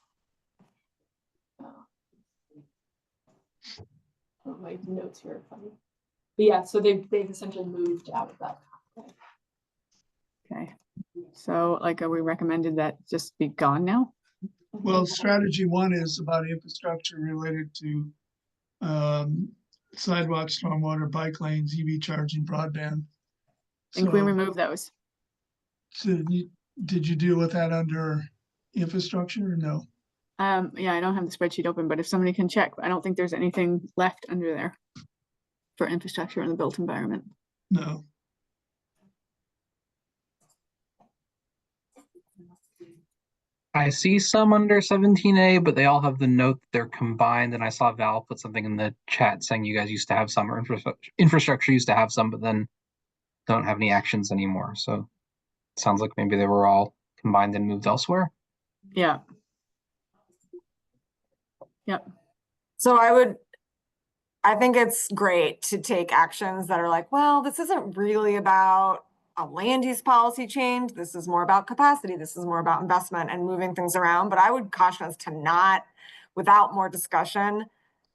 oh, my notes here are funny. But yeah, so they've essentially moved out of that. Okay. So like, are we recommended that just be gone now? well, strategy 1 is about infrastructure related to sidewalks, stormwater, bike lanes, EV charging, broadband. And can we So- remove those? So did you deal with that under infrastructure or no? Yeah, I don't have the spreadsheet open, but if somebody can check, I don't think there's anything left under there for infrastructure in the built environment. No. I see some under 17A, but they all have the note that they're combined. And I saw Val put something in the chat saying you guys used to have some, or infrastructure used to have some, but then don't have any actions anymore. So it sounds like maybe they were all combined and moved elsewhere. Yeah. Yep. So I think it's great to take actions that are like, well, this isn't really about a land use policy change. This is more about capacity. This is more about investment and moving things around. But I would caution us to not, without more discussion,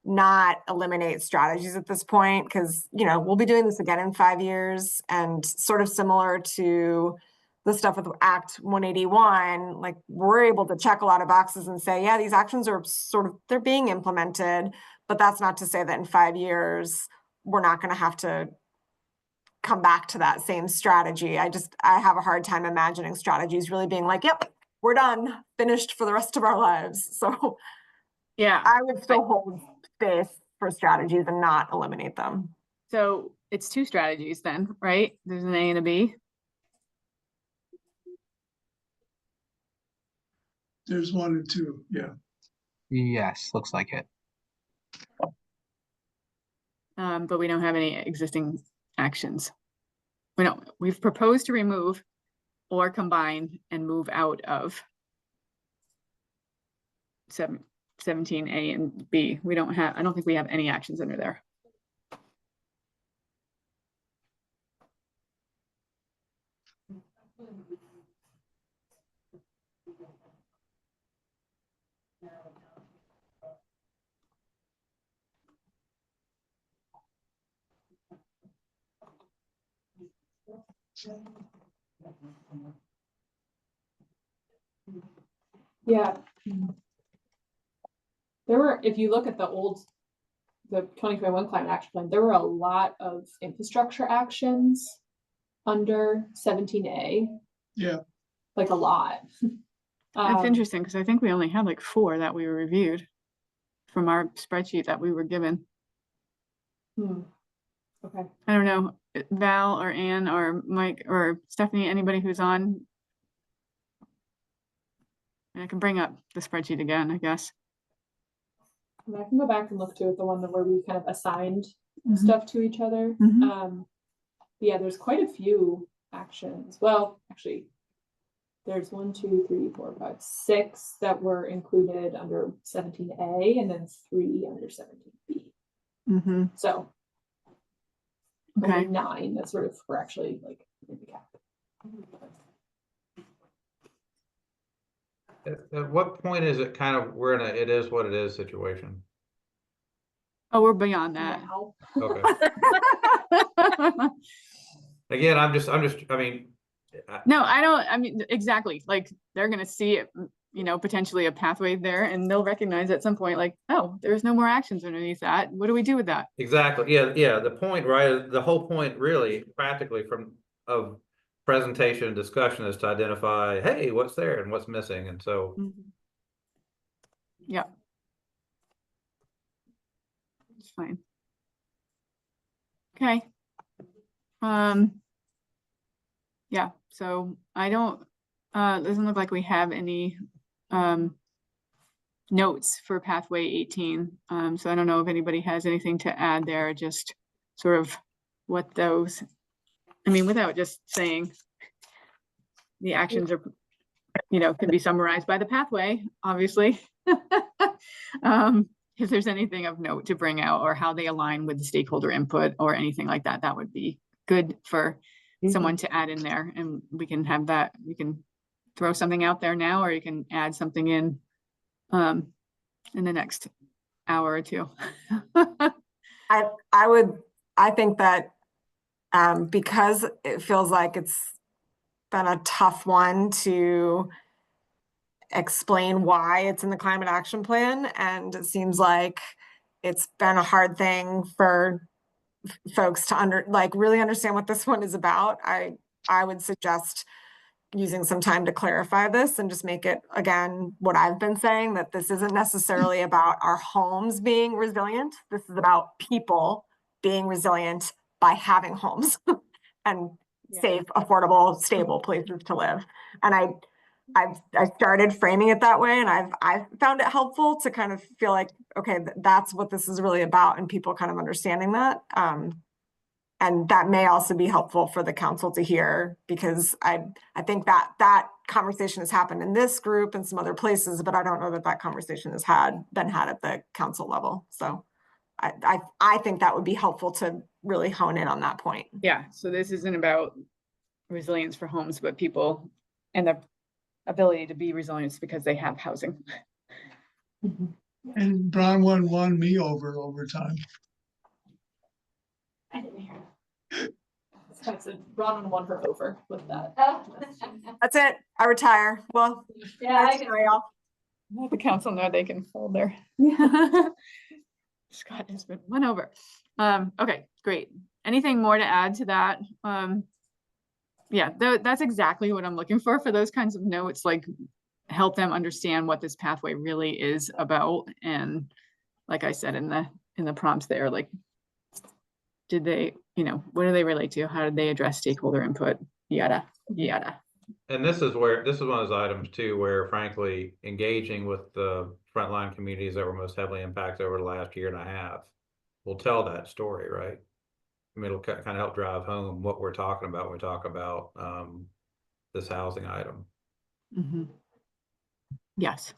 not eliminate strategies at this point, because, you know, we'll be doing this again in 5 years, and sort of similar to the stuff with Act 181, like we're able to check a lot of boxes and say, yeah, these actions are sort of, they're being implemented, but that's not to say that in 5 years, we're not going to have to come back to that same strategy. I have a hard time imagining strategies really being like, yep, we're done, finished for the rest of our lives. So Yeah. I would still hold space for strategies and not eliminate them. So it's two strategies then, right? There's an A and a B. There's 1 and 2, yeah. Yes, looks like it. But we don't have any existing actions. We've proposed to remove or combine and move out of 17A and B. I don't think we have any actions under there. Yeah. There were, if you look at the 2021 climate action plan, there were a lot of infrastructure actions under 17A, Yeah, like a lot. That's interesting because I think we only had like 4 that we reviewed from our spreadsheet that we were given. Okay. I don't know, Val or Ann or Mike or Stephanie, anybody who's on. I can bring up the spreadsheet again, I guess. And I can go back and look too at the one where we kind of assigned stuff to each other. Yeah, there's quite a few actions. Well, actually, there's 1, 2, 3, 4, 5, 6 that were included under 17A and then 3 under 17B. So Okay. only 9 that sort of were actually like in the cap. At what point is it kind of, we're in a, it is what it is situation? Oh, we're beyond that. Now. Okay. Again, I mean. No, I mean, exactly, like, they're gonna see it, you know, potentially a pathway there, and they'll recognize at some point, like, oh, there's no more actions underneath that. What do we do with that? Exactly, yeah, the point, right, the whole point really practically of presentation and discussion is to identify, hey, what's there and what's missing, and so. Yeah. It's fine. Okay. Yeah, so I don't, doesn't look like we have any, notes for pathway 18. So I don't know if anybody has anything to add there, just sort of what those, I mean, without just saying the actions are, can be summarized by the pathway, obviously. If there's anything of note to bring out or how they align with the stakeholder input or anything like that, that would be good for someone to add in there, and we can have that, you can throw something out there now, or you can add something in the next hour or two. I think that because it feels like it's been a tough one to explain why it's in the climate action plan, and it seems like it's been a hard thing for folks to really understand what this one is about. I would suggest using some time to clarify this and just make it, again, what I've been saying, that this isn't necessarily about our homes being resilient. This is about people being resilient by having homes and safe, affordable, stable places to live. And I started framing it that way, and I've found it helpful to kind of feel like, okay, that's what this is really about, and people kind of understanding that. And that may also be helpful for the council to hear, because I think that conversation has happened in this group and some other places, but I don't know that conversation has been had at the council level. So I think that would be helpful to really hone in on that point. Yeah, so this isn't about resilience for homes, but people and the ability to be resilient because they have housing. And Brian won me over time. I didn't hear. Ron won her over with that. That's it. I retire. Well, Yeah, I can y'all. Let the council know they can hold their. Scott has been won over. Okay, great. Anything more to add to that? Yeah, that's exactly what I'm looking for those kinds of notes, like help them understand what this pathway really is about. And like I said in the prompts there, like, did they, what do they relate to? How did they address stakeholder input? Yada, yada. And this is one of those items too, where frankly, engaging with the frontline communities that were most heavily impacted over the last year and a half will tell that story, right? I mean, it'll kind of help drive home what we're talking about when we talk about this housing item. Yes.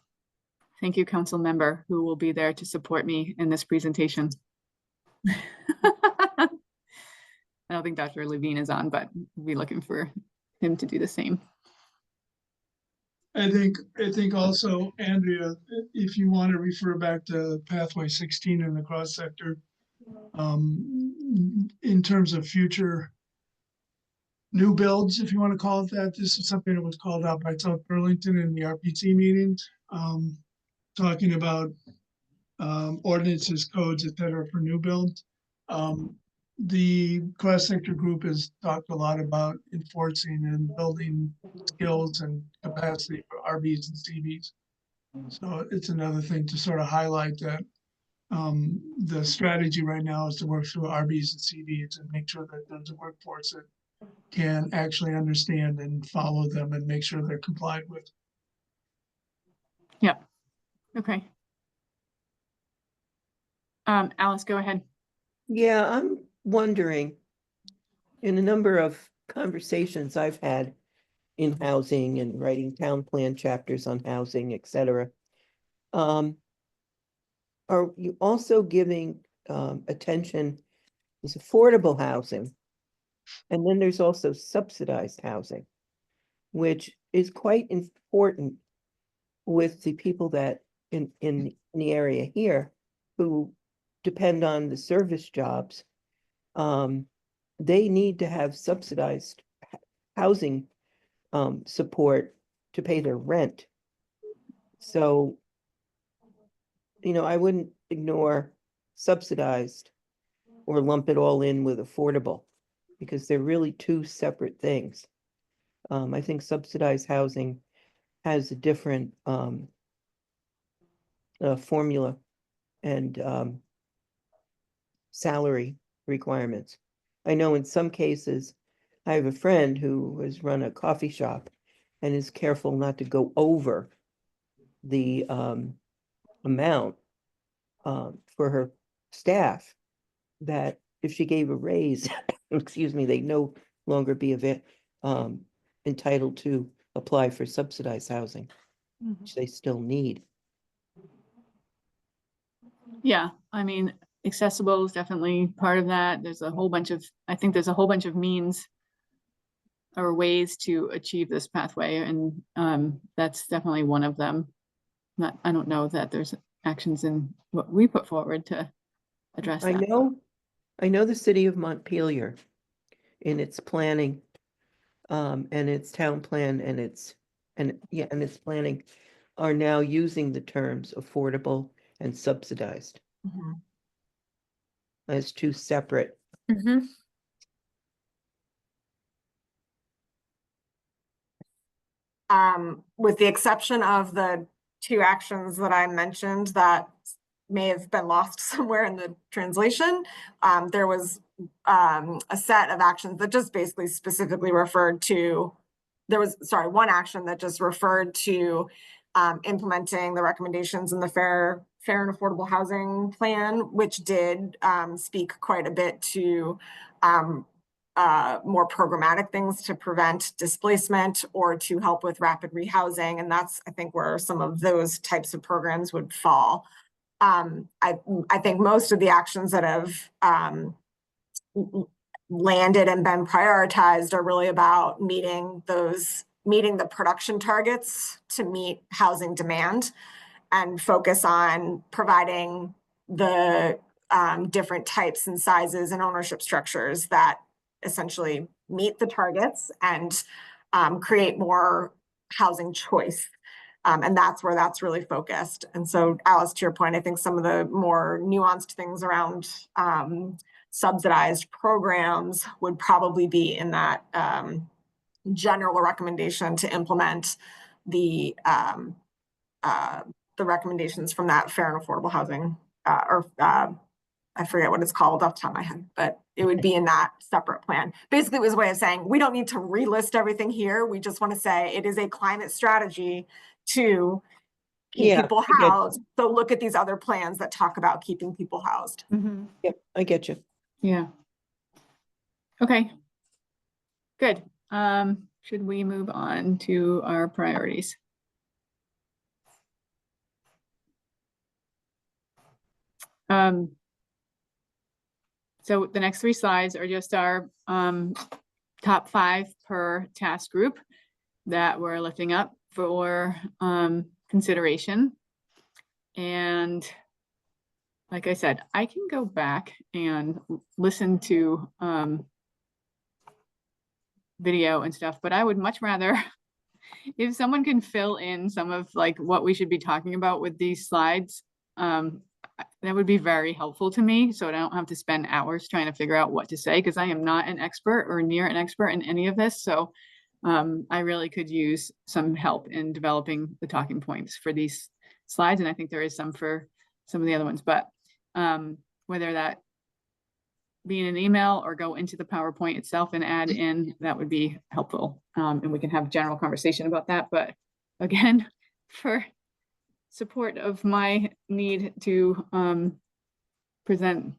Thank you, council member, who will be there to support me in this presentation. I don't think Dr. Levine is on, but we'll be looking for him to do the same. I think also, Andrea, if you want to refer back to pathway 16 in the cross sector, in terms of future new builds, if you want to call it that, this is something that was called out by South Burlington in the RPC meetings, talking about ordinances, codes, et cetera, for new builds. The cross-sector group has talked a lot about enforcing and building skills and capacity for RVs and CVs. So it's another thing to sort of highlight that the strategy right now is to work through RVs and CVs and make sure that there's a workforce that can actually understand and follow them and make sure they're complied with. Yeah. Okay. Alice, go ahead. Yeah, I'm wondering, in a number of conversations I've had in housing and writing town plan chapters on housing, et cetera, are you also giving attention to affordable housing? And then there's also subsidized housing, which is quite important with the people that in the area here who depend on the service jobs. They need to have subsidized housing support to pay their rent. So, I wouldn't ignore subsidized or lump it all in with affordable, because they're really two separate things. I think subsidized housing has a different formula and salary requirements. I know in some cases, I have a friend who has run a coffee shop and is careful not to go over the amount for her staff, that if she gave a raise, excuse me, they'd no longer be entitled to apply for subsidized housing, which they still need. Yeah, I mean, accessible is definitely part of that. There's a whole bunch of, I think there's a whole bunch of means or ways to achieve this pathway, and that's definitely one of them. I don't know that there's actions in what we put forward to address I that. know the city of Montpelier in its planning, and its town plan and its planning are now using the terms affordable and subsidized as two separate. With the exception of the two actions that I mentioned that may have been lost somewhere in the translation, there was a set of actions that just basically specifically referred to, one action that just referred to implementing the recommendations in the fair and affordable housing plan, which did speak quite a bit to more programmatic things to prevent displacement or to help with rapid rehousing. And that's, I think, where some of those types of programs would fall. I think most of the actions that have landed and been prioritized are really about meeting the production targets to meet housing demand, and focus on providing the different types and sizes and ownership structures that essentially meet the targets and create more housing choice. And that's where that's really focused. And so, Alice, to your point, I think some of the more nuanced things around subsidized programs would probably be in that general recommendation to implement the recommendations from that fair and affordable housing, I forget what it's called off the top of my head, but it would be in that separate plan. Basically, it was a way of saying, we don't need to relist everything here. We just want to say it is a climate strategy to keep people housed. So look at these other plans that talk about keeping people housed. Yep, I get you. Yeah. Okay. Good. Should we move on to our priorities? So the next 3 slides are just our top 5 per task group that we're lifting up for consideration. And like I said, I can go back and listen to video and stuff, but I would much rather if someone can fill in some of like what we should be talking about with these slides, that would be very helpful to me, so I don't have to spend hours trying to figure out what to say, because I am not an expert or near an expert in any of this. So I really could use some help in developing the talking points for these slides, and I think there is some for some of the other ones, but whether that be in an email or go into the PowerPoint itself and add in, that would be helpful. And we can have a general conversation about that. But again, for support of my need to present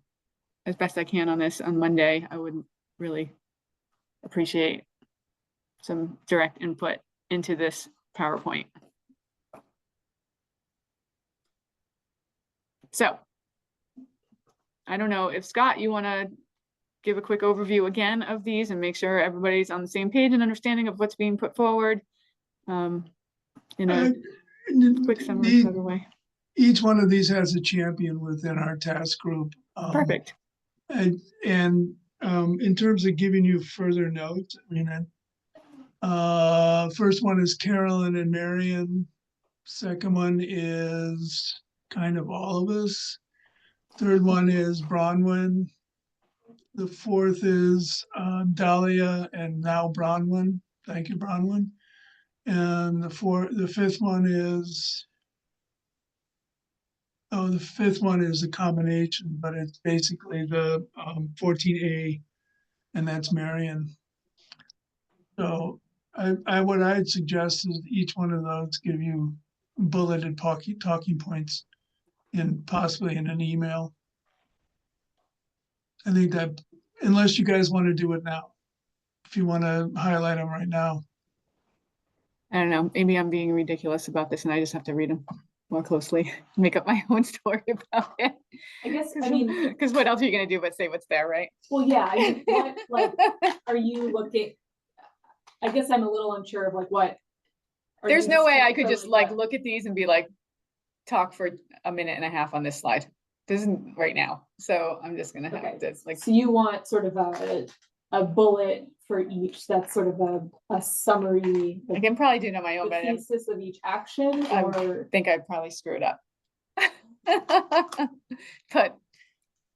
as best I can on this on Monday, I would really appreciate some direct input into this PowerPoint. So I don't know if Scott, you want to give a quick overview again of these and make sure everybody's on the same page and understanding of what's being put forward in a quick summary sort of way. Each one of these has a champion within our task group. Perfect. And in terms of giving you further notes, I mean, first one is Carolyn and Marion. Second one is kind of all of us. Third one is Bronwyn. The fourth is Dahlia and now Bronwyn. Thank you, Bronwyn. And the fifth one is, oh, the fifth one is a combination, but it's basically the 14A, and that's Marion. So what I'd suggest is each one of those give you bulleted talking points, and possibly in an email. I think that, unless you guys want to do it now, if you want to highlight them right now. I don't know, maybe I'm being ridiculous about this and I just have to read them more closely, make up my own story about it. I guess, I mean, Because what else are you gonna do but say what's there, right? well, yeah, I mean, what, like, are you looking? I guess I'm a little unsure of like what. are There's you no way I saying could for, just like look at these and be like, talk for a minute and a half on this slide. This isn't right now, so I'm just gonna have to like, So you want sort of a bullet for each, that's sort of a summary. I can probably do it on my own, The but I thesis of each action, I or, think I'd probably screw it up. But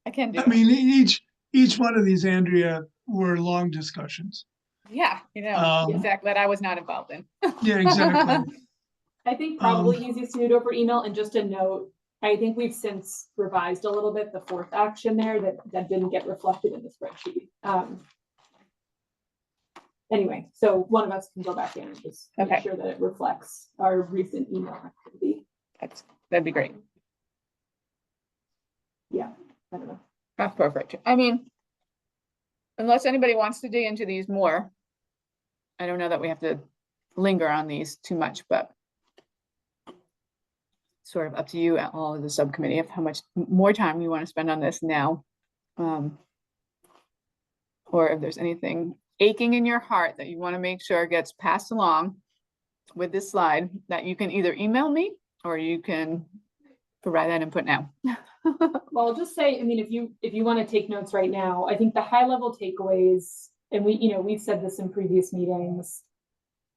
I can do I it. mean, each one of these, Andrea, were long discussions. Yeah, you know, Um, exactly, that I was not involved in. Yeah, exactly. I think probably easiest to do it over email. And just a note, I think we've since revised a little bit the fourth action there that didn't get reflected in the spreadsheet. Anyway, so one of us can go back in and just Okay. make sure that it reflects our recent email activity. That'd be great. Yeah, I don't know. That's perfect. I mean, unless anybody wants to dig into these more, I don't know that we have to linger on these too much, but sort of up to you, all of the subcommittee, of how much more time you want to spend on this now. Or if there's anything aching in your heart that you want to make sure gets passed along with this slide, that you can either email me or you can provide that input now. Well, I'll just say, I mean, if you want to take notes right now, I think the high level takeaways, and we've said this in previous meetings,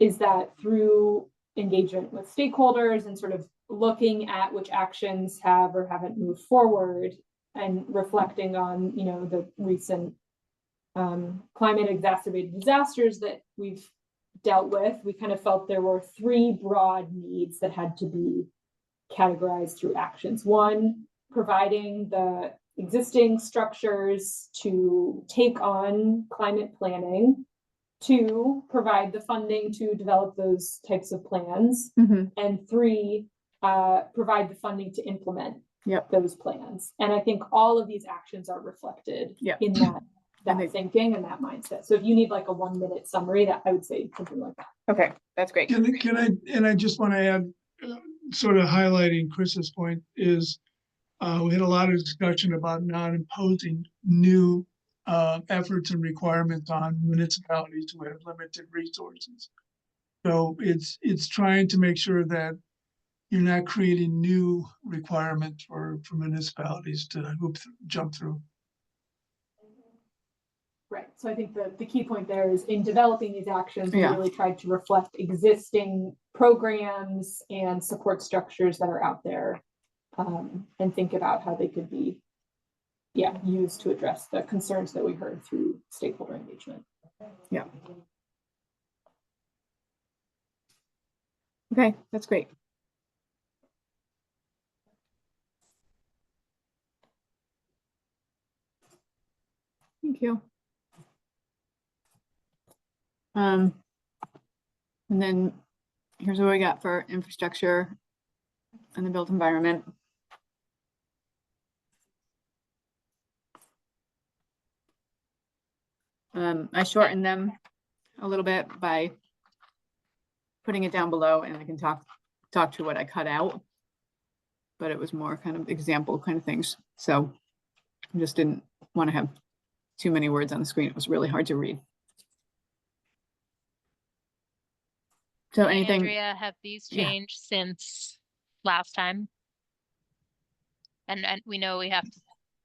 is that through engagement with stakeholders and sort of looking at which actions have or haven't moved forward and reflecting on, the recent climate exacerbated disasters that we've dealt with, we kind of felt there were three broad needs that had to be categorized through actions. One, providing the existing structures to take on climate planning. Two, provide the funding to develop those types of plans. And three, provide the funding to implement those plans. And I think all of these actions are reflected in that thinking and that mindset. So if you need like a 1 minute summary, that I would say something like that. Okay, that's great. I just want to add, sort of highlighting Chris's point is, we had a lot of discussion about not imposing new efforts and requirements on municipalities who have limited resources. So it's trying to make sure that you're not creating new requirements for municipalities to jump through. Right. So I think the key point there is in developing these actions, we Yeah. really tried to reflect existing programs and support structures that are out there, and think about how they could be, used to address the concerns that we heard through stakeholder engagement. Yeah. Okay, that's great. Thank you. And then here's what we got for infrastructure and the built environment. I shortened them a little bit by putting it down below, and I can talk to what I cut out, but it was more kind of example kind of things. So I just didn't want to have too many words on the screen. It was really hard to read. So anything, Andrea, have these changed since last time? And we know we have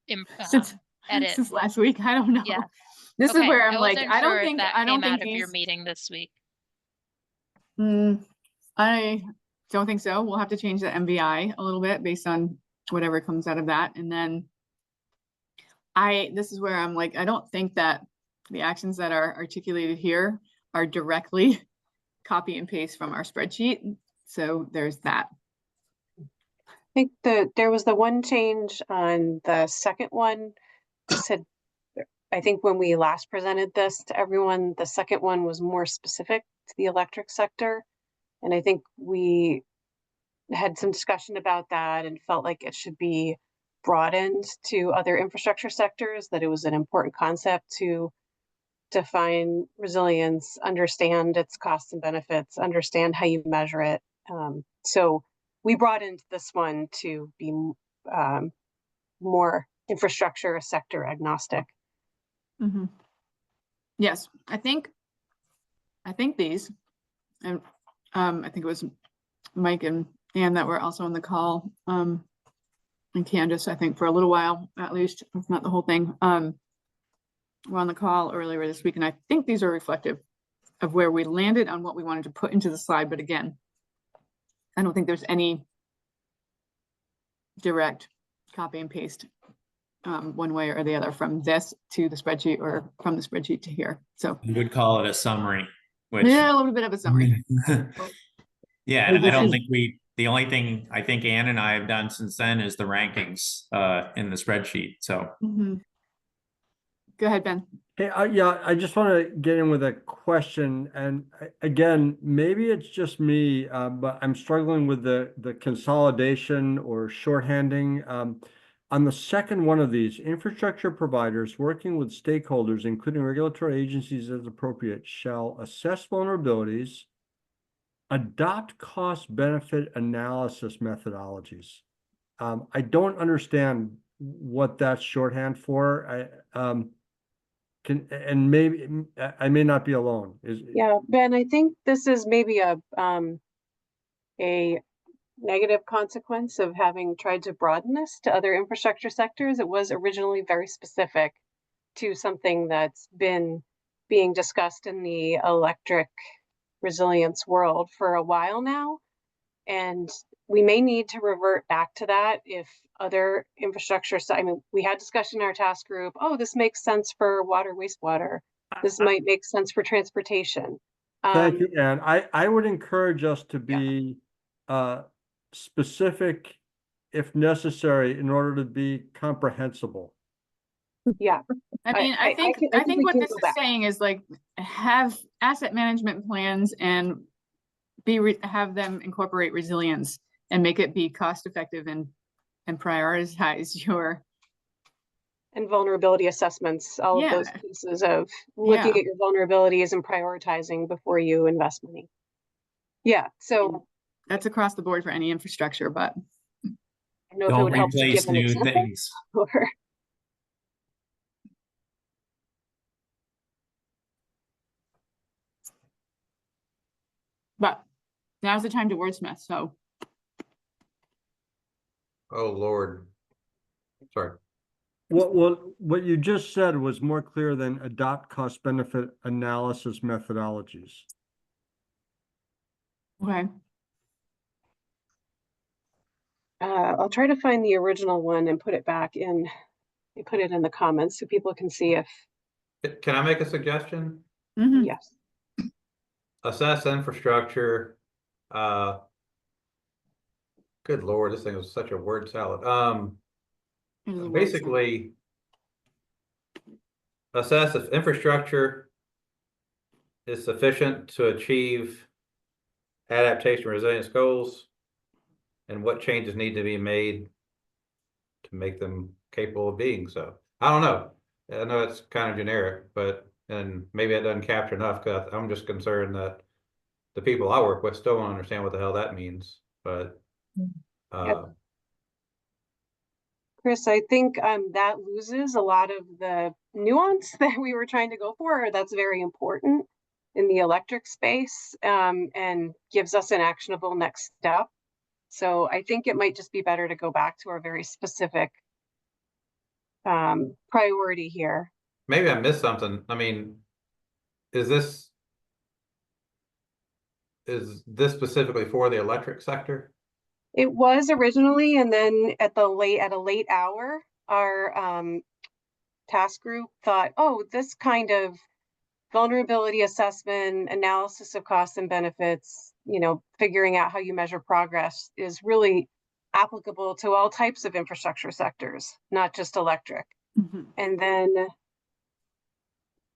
to edit. since last week, I don't know. Yeah. This is where I'm like, wasn't I don't sure if think that I don't came out think of your these. meeting this week. I don't think so. We'll have to change the MVI a little bit based on whatever comes out of that. And then this is where I'm like, I don't think that the actions that are articulated here are directly copy and paste from our spreadsheet. So there's that. I think there was the one change on the second one. Said, I think when we last presented this to everyone, the second one was more specific to the electric sector. And I think we had some discussion about that and felt like it should be broadened to other infrastructure sectors, that it was an important concept to define resilience, understand its costs and benefits, understand how you measure it. So we broadened this one to be more infrastructure sector agnostic. Mm-hmm. Yes, I think these, and I think it was Mike and Ann that were also on the call, and Candace, I think for a little while, at least, if not the whole thing, were on the call earlier this week. And I think these are reflective of where we landed on what we wanted to put into the slide. But again, I don't think there's any direct copy and paste one way or the other from this to the spreadsheet or from the spreadsheet to here. So You would call it a summary, which yeah, a little bit of a summary. yeah, and I don't think the only thing I think Ann and I have done since then is the rankings in the spreadsheet. So Go ahead, Ben. Hey, yeah, I just want to get in with a question, and again, maybe it's just me, but I'm struggling with the consolidation or shorthanding. On the second one of these, infrastructure providers working with stakeholders, including regulatory agencies as appropriate, shall assess vulnerabilities, adopt cost-benefit analysis methodologies. I don't understand what that's shorthand for. And maybe I may not be alone. Yeah, Ben, I think this is maybe a negative consequence of having tried to broaden this to other infrastructure sectors. It was originally very specific to something that's been being discussed in the electric resilience world for a while now. And we may need to revert back to that if other infrastructure, I mean, we had discussion in our task group, oh, this makes sense for water, wastewater. This might make sense for transportation. Thank you, Ann. I would encourage us to be specific if necessary in order to be comprehensible. Yeah. I mean, I think what this is saying is like have asset management plans and have them incorporate resilience and make it be cost effective and prioritize your and vulnerability assessments, all of those pieces of looking at your vulnerabilities and prioritizing before you invest money. Yeah, so that's across the board for any infrastructure, but I don't know don't if it would help to replace give an new example things. or but now's the time to wordsmith. So Oh, Lord. Sorry. What you just said was more clear than adopt cost benefit analysis methodologies. okay. I'll try to find the original one and put it back in, put it in the comments so people can see if. Can I make a suggestion? Yes. Assess infrastructure. Good Lord, this thing is such a word salad. Basically, assess if infrastructure is sufficient to achieve adaptation resilience goals and what changes need to be made to make them capable of being so. I don't know. I know it's kind of generic, but and maybe it doesn't capture enough because I'm just concerned that the people I work with still don't understand what the hell that means. But Chris, I think that loses a lot of the nuance that we were trying to go for. That's very important in the electric space and gives us an actionable next step. So I think it might just be better to go back to our very specific priority here. maybe I missed something. I mean, is this specifically for the electric sector? It was originally, and then at a late hour, our task group thought, oh, this kind of vulnerability assessment, analysis of costs and benefits, you know, figuring out how you measure progress is really applicable to all types of infrastructure sectors, not just electric. And then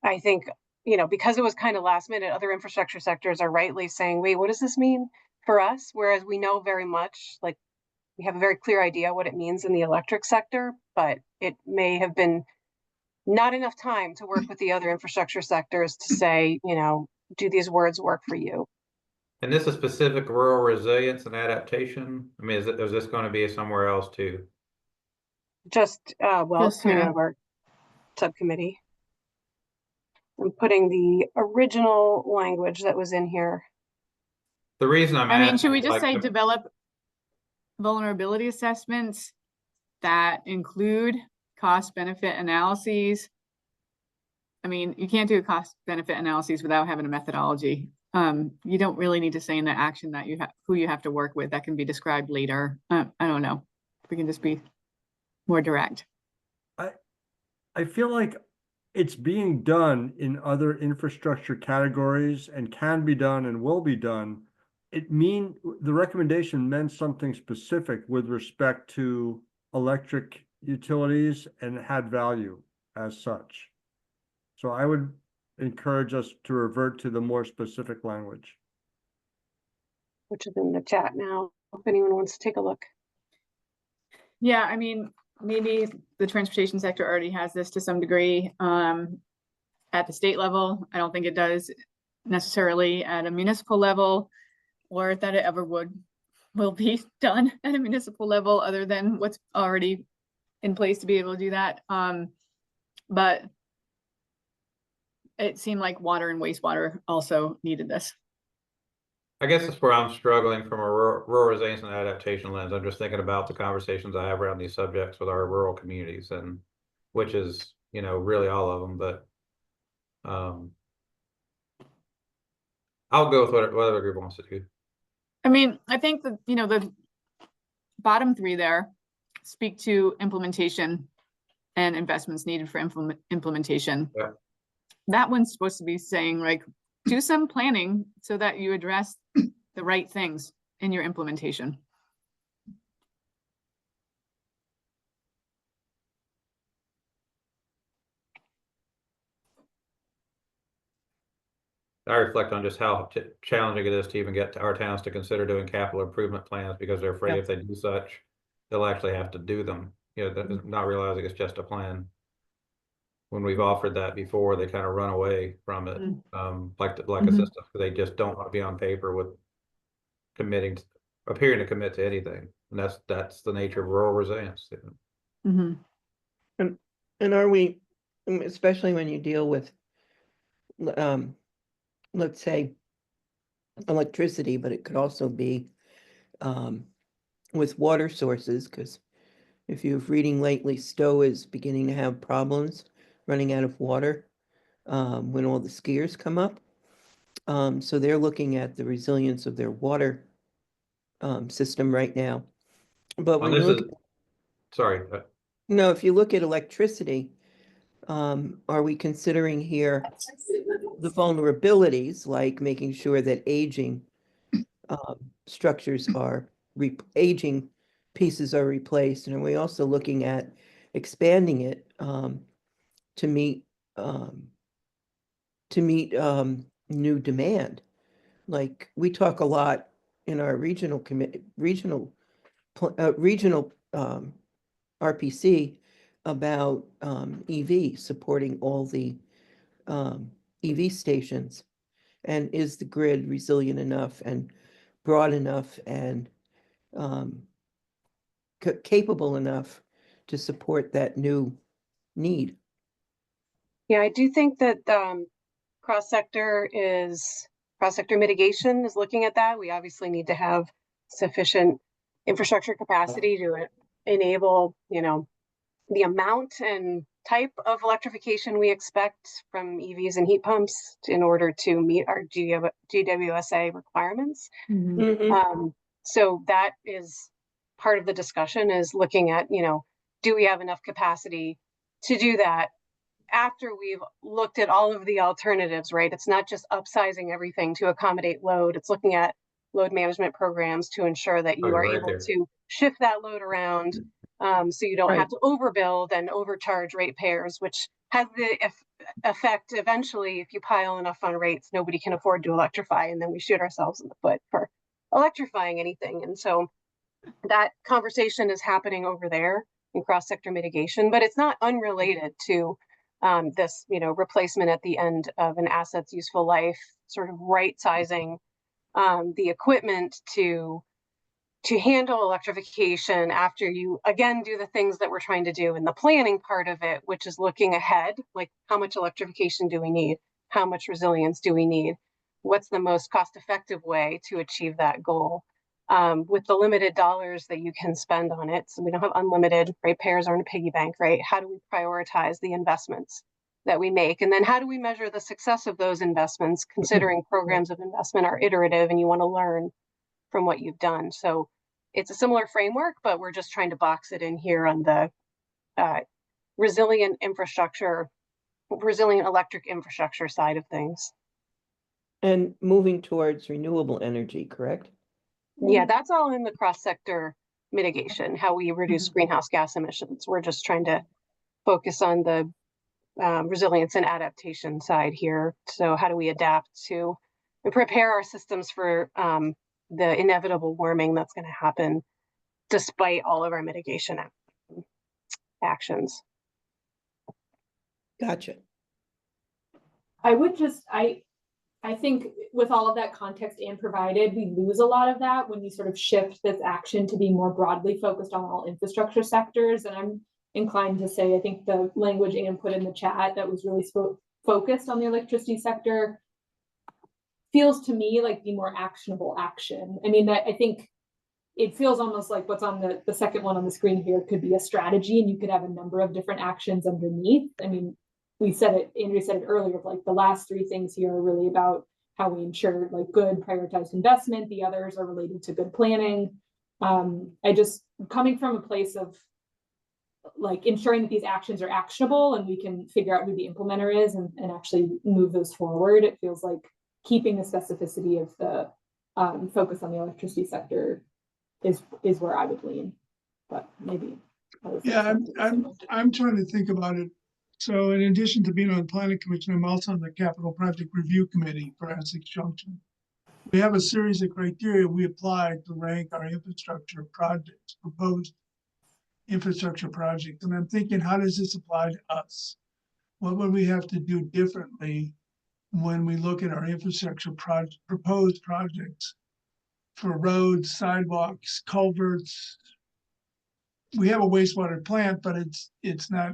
I think, you know, because it was kind of last minute, other infrastructure sectors are rightly saying, wait, what does this mean for us? Whereas we know very much, like, we have a very clear idea what it means in the electric sector, but it may have been not enough time to work with the other infrastructure sectors to say, you know, do these words work for you? And this is specific rural resilience and adaptation. I mean, is this going to be somewhere else too? Just, well, Just coming here. out of our subcommittee. I'm putting the original language that was in here. The reason I'm I mean, asking, should we just like, say develop vulnerability assessments that include cost benefit analyses? I mean, you can't do a cost benefit analyses without having a methodology. You don't really need to say in the action that you have who you have to work with. That can be described later. I don't know. We can just be more direct. I feel like it's being done in other infrastructure categories and can be done and will be done. The recommendation meant something specific with respect to electric utilities and had value as such. So I would encourage us to revert to the more specific language. Which is in the chat now, if anyone wants to take a look. Yeah, I mean, maybe the transportation sector already has this to some degree at the state level. I don't think it does necessarily at a municipal level, or that it ever will be done at a municipal level other than what's already in place to be able to do that. But it seemed like water and wastewater also needed this. I guess that's where I'm struggling from a rural resilience and adaptation lens. I'm just thinking about the conversations I have around these subjects with our rural communities, and which is, you know, really all of them, but I'll go with whatever the group wants to do. I mean, I think that, you know, the bottom three there speak to implementation and investments needed for implementation. Yeah. That one's supposed to be saying, like, do some planning so that you address the right things in your implementation. I reflect on just how challenging it is to even get to our towns to consider doing capital improvement plans because they're afraid if they do such, they'll actually have to do them. You know, not realizing it's just a plan. When we've offered that before, they kind of run away from it, like a system. They just don't want to be on paper with appearing to commit to anything, and that's the nature of rural resilience. And are we, especially when you deal with, let's say, electricity, but it could also be with water sources, because if you're reading lately, Stowe is beginning to have problems running out of water when all the skiers come up. So they're looking at the resilience of their water system right now. But when you look, sorry. No, if you look at electricity, are we considering here the vulnerabilities, like making sure that aging structures are aging pieces are replaced, and are we also looking at expanding it to meet new demand? Like, we talk a lot in our regional RPC about EV, supporting all the EV stations. And is the grid resilient enough and broad enough and capable enough to support that new need? Yeah, I do think that cross-sector mitigation is looking at that. We obviously need to have sufficient infrastructure capacity to enable, you know, the amount and type of electrification we expect from EVs and heat pumps in order to meet our GWSA requirements. So that is part of the discussion, is looking at, you know, do we have enough capacity to do that after we've looked at all of the alternatives, right? It's not just upsizing everything to accommodate load. It's looking at load management programs to ensure that you you're are right able there. to shift that load around, so you don't have to overbuild and overcharge ratepayers, which has the effect eventually, if you pile enough on rates, nobody can afford to electrify, and then we shoot ourselves in the foot for electrifying anything. And so that conversation is happening over there in cross-sector mitigation, but it's not unrelated to this, replacement at the end of an asset's useful life, sort of right-sizing the equipment to handle electrification after you again do the things that we're trying to do in the planning part of it, which is looking ahead, like how much electrification do we need? How much resilience do we need? What's the most cost-effective way to achieve that goal? With the limited dollars that you can spend on it, so we don't have unlimited, ratepayers aren't a piggy bank, right? How do we prioritize the investments that we make? And then how do we measure the success of those investments, considering programs of investment are iterative and you want to learn from what you've done? So it's a similar framework, but we're just trying to box it in here on the resilient electric infrastructure side of things. And moving towards renewable energy, correct? Yeah, that's all in the cross-sector mitigation, how we reduce greenhouse gas emissions. We're just trying to focus on the resilience and adaptation side here. So how do we adapt to and prepare our systems for the inevitable warming that's going to happen despite all of our mitigation actions. Gotcha. I think with all of that context and provided, we lose a lot of that when you sort of shift this action to be more broadly focused on all infrastructure sectors. And I'm inclined to say, I think the language Anne put in the chat that was really focused on the electricity sector feels to me like the more actionable action. I mean, I think it feels almost like what's on the second one on the screen here could be a strategy, and you could have a number of different actions underneath. I mean, we said it, Andrea said it earlier, like the last three things here are really about how we ensure like good prioritized investment. The others are related to good planning. I just, coming from a place of like ensuring that these actions are actionable and we can figure out who the implementer is and actually move those forward, it feels like keeping the specificity of the focus on the electricity sector is where I would lean, but maybe. Yeah, I'm trying to think about it. So in addition to being on the Planning Commission, I'm also on the Capital Project Review Committee for Essex Junction. We have a series of criteria we apply to rank our infrastructure projects, proposed infrastructure projects. And I'm thinking, how does this apply to us? What would we have to do differently when we look at our infrastructure proposed projects for roads, sidewalks, culverts? We have a wastewater plant, but it's not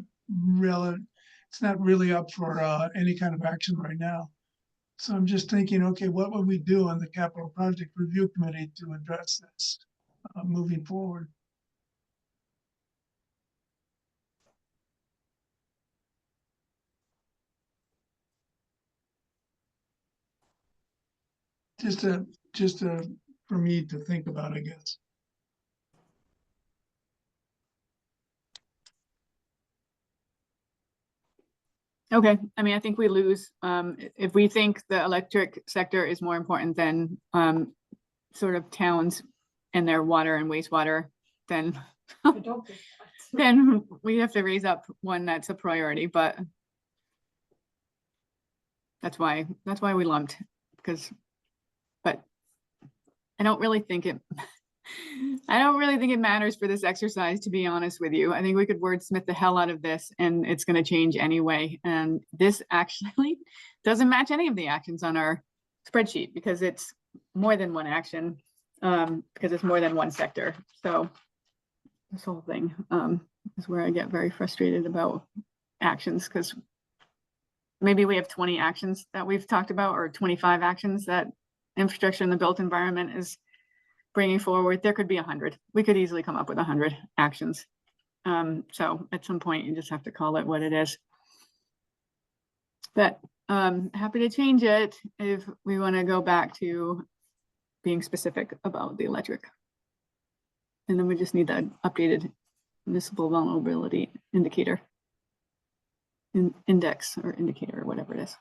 really up for any kind of action right now. So I'm just thinking, okay, what would we do on the Capital Project Review Committee to address this moving forward? Just for me to think about, I guess. Okay, I mean, I think we lose, if we think the electric sector is more important than sort of towns and their water and wastewater, then then we have to raise up one that's a priority, but that's why we lumped, but I don't really think it matters for this exercise, to be honest with you. I think we could wordsmith the hell out of this and it's going to change anyway. And this actually doesn't match any of the actions on our spreadsheet because it's more than one action, because it's more than one sector. So this whole thing is where I get very frustrated about actions, because maybe we have 20 actions that we've talked about, or 25 actions that infrastructure in the built environment is bringing forward. There could be 100. We could easily come up with 100 actions. So at some point you just have to call it what it is. But happy to change it if we want to go back to being specific about the electric. And then we just need that updated municipal vulnerability indicator index or indicator or whatever it is.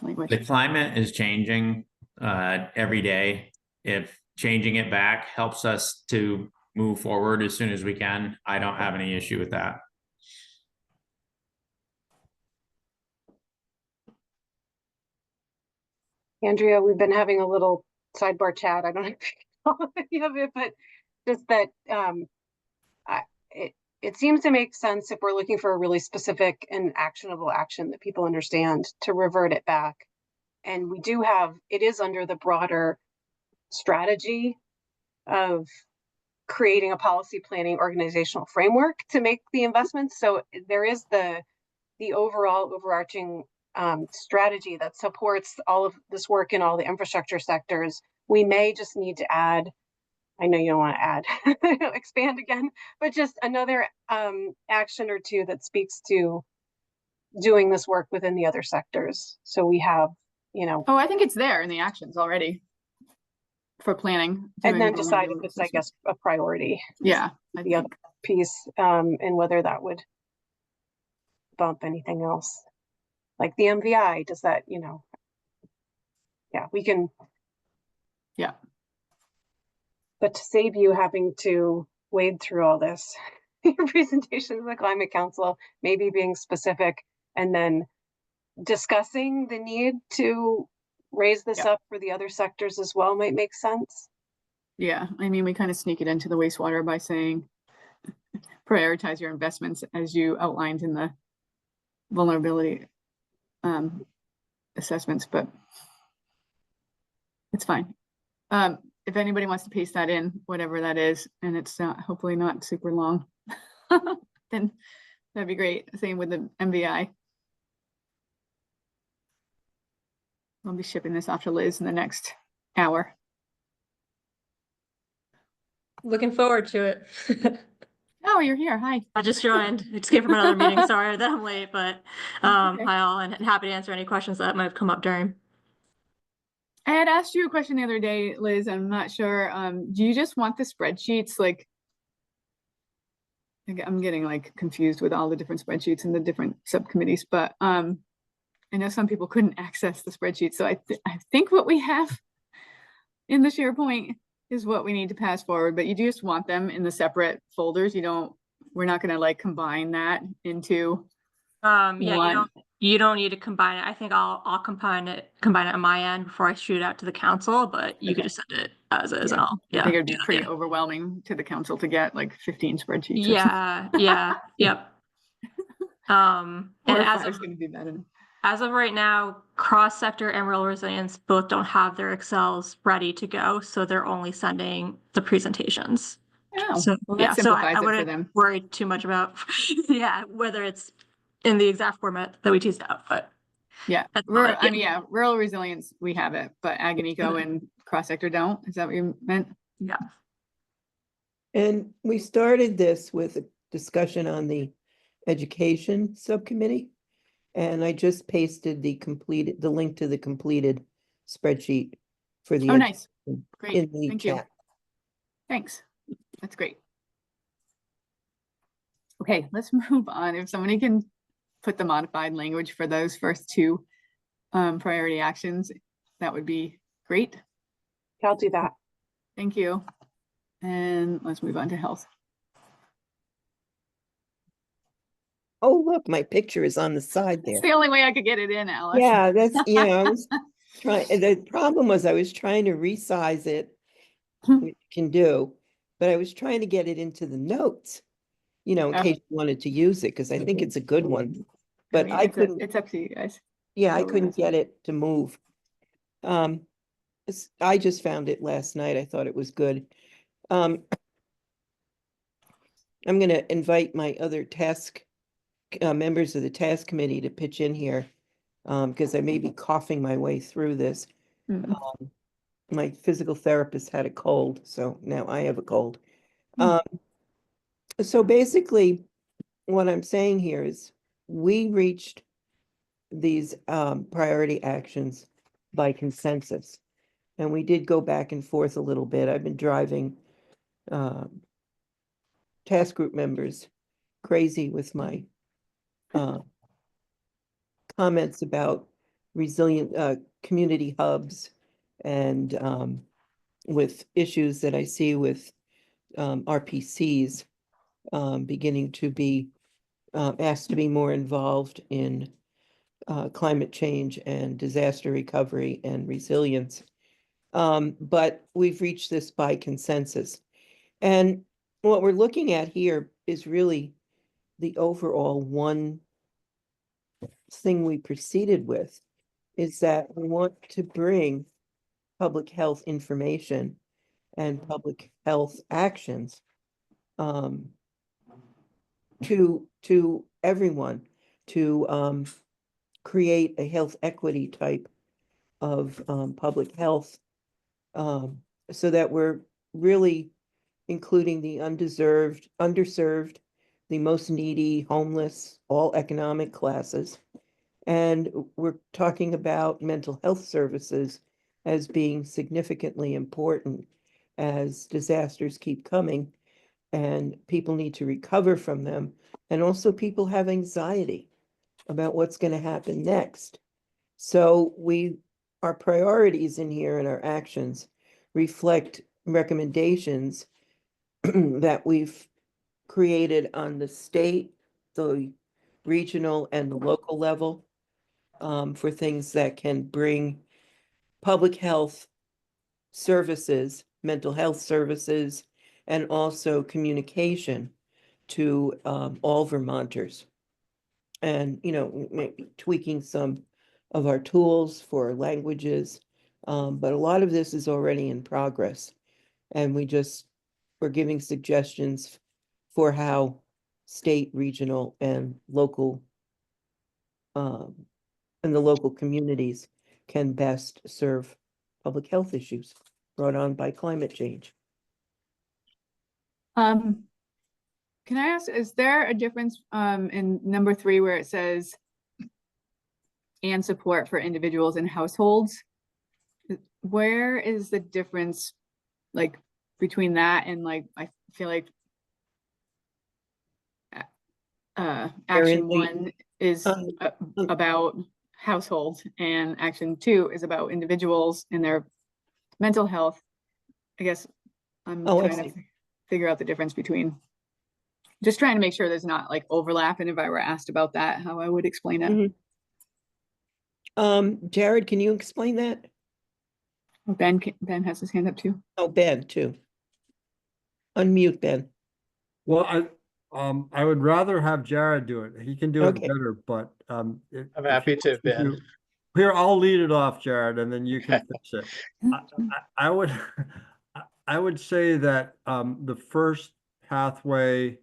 Language. The climate is changing every day. If changing it back helps us to move forward as soon as we can, I don't have any issue with that. Andrea, we've been having a little sidebar chat. I don't know if you know any of it, but just that it seems to make sense if we're looking for a really specific and actionable action that people understand to revert it back. And we do have, it is under the broader strategy of creating a policy planning organizational framework to make the investments. So there is the overall overarching strategy that supports all of this work in all the infrastructure sectors. We may just need to add, I know you don't want to add, expand again, but just another action or two that speaks to doing this work within the other sectors. So we have, you know. Oh, I think it's there in the actions already for planning. And then decide if it's, I guess, a priority. Yeah. The other piece, and whether that would bump anything else. Like the MVI, does that, you know, yeah, we can. Yeah. But to save you having to wade through all this, your presentation of the Climate Council, maybe being specific, and then discussing the need to raise this up for the other sectors as well might make sense. Yeah, I mean, we kind of sneak it into the wastewater by saying, prioritize your investments as you outlined in the vulnerability assessments, but it's fine. If anybody wants to paste that in, whatever that is, and it's not, hopefully not super long, then that'd be great. Same with the MVI. I'll be shipping this off to Liz in the next hour. Looking forward to it. Oh, you're here. Hi. I just joined. I just came from another meeting. Sorry that I'm late, but hi all, and happy to answer any questions that might have come up during. I had asked you a question the other day, Liz. I'm not sure. Do you just want the spreadsheets? Like, I'm getting like confused with all the different spreadsheets and the different subcommittees, but I know some people couldn't access the spreadsheet. So I think what we have in the SharePoint is what we need to pass forward, but you just want them in the separate folders. We're not going to like combine that into yeah, you don't need to combine it. I think I'll combine it on my end before I shoot it out to the council, but you could just send it as is and all. I think it'd be pretty overwhelming to the council to get like 15 spreadsheets. Yep. And as of right now, cross-sector and rural resilience both don't have their Excels ready to go, so they're only sending the presentations. Oh, so well, yeah, so I it for wouldn't them. worry too much about whether it's in the exact format that we teased out, but rural resilience, we have it, but ag and eco and cross-sector don't. Is that what you meant? Yeah. And we started this with a discussion on the Education Subcommittee. And I just pasted the link to the completed spreadsheet for the. Oh, nice. Great. In the Thank chat. you. Thanks. That's great. Okay, let's move on. If somebody can put the modified language for those first two priority actions, that would be great. I'll do that. Thank you. And let's move on to health. Oh, look, my picture is on the side there. It's the only way I could get it in, Alice. Yeah, I was trying. The problem was I was trying to resize it, which you can do, but I was trying to get it into the notes, in case you wanted to use it, because I think it's a good one. But I couldn't. It's up to you guys. Yeah, I couldn't get it to move. I just found it last night. I thought it was good. I'm going to invite my other members of the task committee to pitch in here, because I may be coughing my way through this. My physical therapist had a cold, so now I have a cold. So basically, what I'm saying here is we reached these priority actions by consensus, and we did go back and forth a little bit. I've been driving task group members crazy with my comments about resilient community hubs and with issues that I see with RPCs beginning to be asked to be more involved in climate change and disaster recovery and resilience. But we've reached this by consensus. And what we're looking at here is really the overall one thing we proceeded with, is that we want to bring public health information and public health actions to everyone, to create a health equity type of public health, so that we're really including the underserved, the most needy, homeless, all economic classes. And we're talking about mental health services as being significantly important as disasters keep coming and people need to recover from them. And also people have anxiety about what's going to happen next. So our priorities in here and our actions reflect recommendations that we've created on the state, the regional, and the local level for things that can bring public health services, mental health services, and also communication to all Vermonters. And, maybe tweaking some of our tools for languages, but a lot of this is already in progress. And we're giving suggestions for how state, regional, and local and the local communities can best serve public health issues brought on by climate change. Can I ask, is there a difference in number 3 where it says and support for individuals and households? Where is the difference like between that and like, I feel like action 1 is about households and action 2 is about individuals and their mental health. I guess I'm trying to figure out the difference between, just trying to make sure there's not like overlap, and if I were asked about that, how I would explain it. Jared, can you explain that? Ben has his hand up too. Oh, Ben too. Unmute Ben. Well, I would rather have Jared do it. He can do it better, but I'm happy to, Ben. Here, I'll lead it off, Jared, and then you can fix it. I would say that the first pathway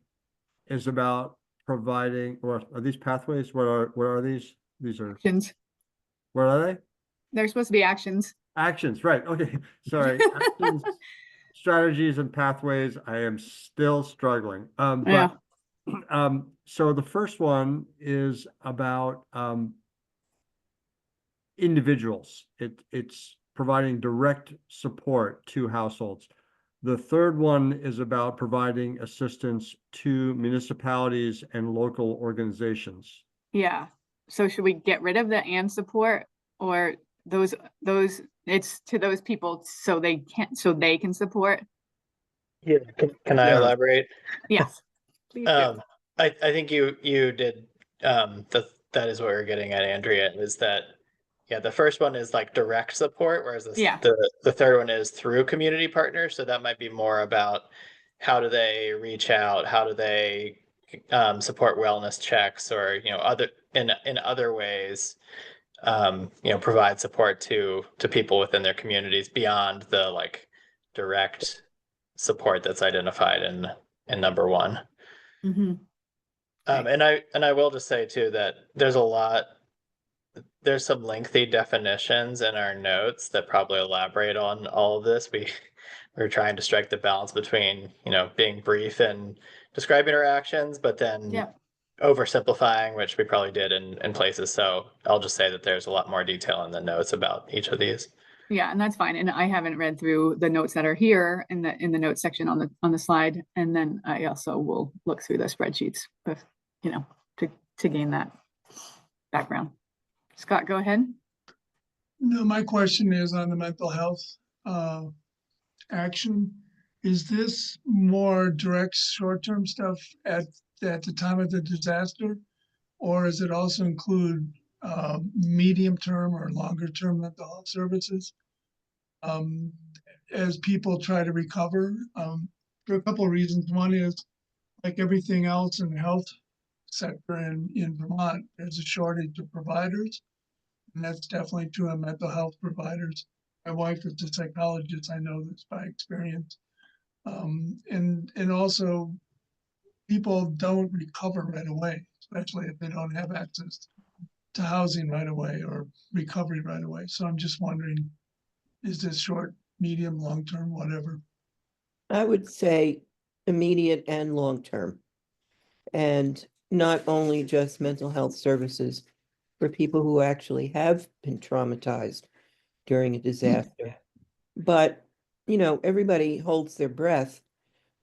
is about providing, or are these pathways? What are these? These are actions. What are they? They're supposed to be actions. Actions, right? Okay, sorry. Actions, strategies, and pathways. I am still struggling. So the first one is about individuals. It's providing direct support to households. The third one is about providing assistance to municipalities and local organizations. Yeah. So should we get rid of the and support, or those it's to those people so they can support? Yeah. Can I elaborate? Yes. Please do. I think you did that is what we're getting at, Andrea, is that the first one is like direct support, whereas the third one is through community partners. So that might be more about how do they reach out, how do they support wellness checks, or other in other ways, provide support to people within their communities beyond the like direct support that's identified in number 1. Mm-hmm. And I will just say too that there's some lengthy definitions in our notes that probably elaborate on all of this. We're trying to strike the balance between, being brief and describing our actions, but then oversimplifying, which we probably did in places. So I'll just say that there's a lot more detail in the notes about each of these. Yeah, and that's fine. And I haven't read through the notes that are here in the notes section on the slide. And then I also will look through the spreadsheets to gain that background. Scott, go ahead. No, my question is on the mental health action. Is this more direct short-term stuff at the time of the disaster? Or does it also include medium-term or longer-term mental health services? As people try to recover, for a couple of reasons. One is, like everything else in the health sector in Vermont, there's a shortage of providers. And that's definitely true of mental health providers. My wife is a psychologist. I know this by experience. And also, people don't recover right away, especially if they don't have access to housing right away or recovery right away. So I'm just wondering, is this short, medium, long term, whatever? I would say immediate and long term. And not only just mental health services for people who actually have been traumatized during a disaster, but everybody holds their breath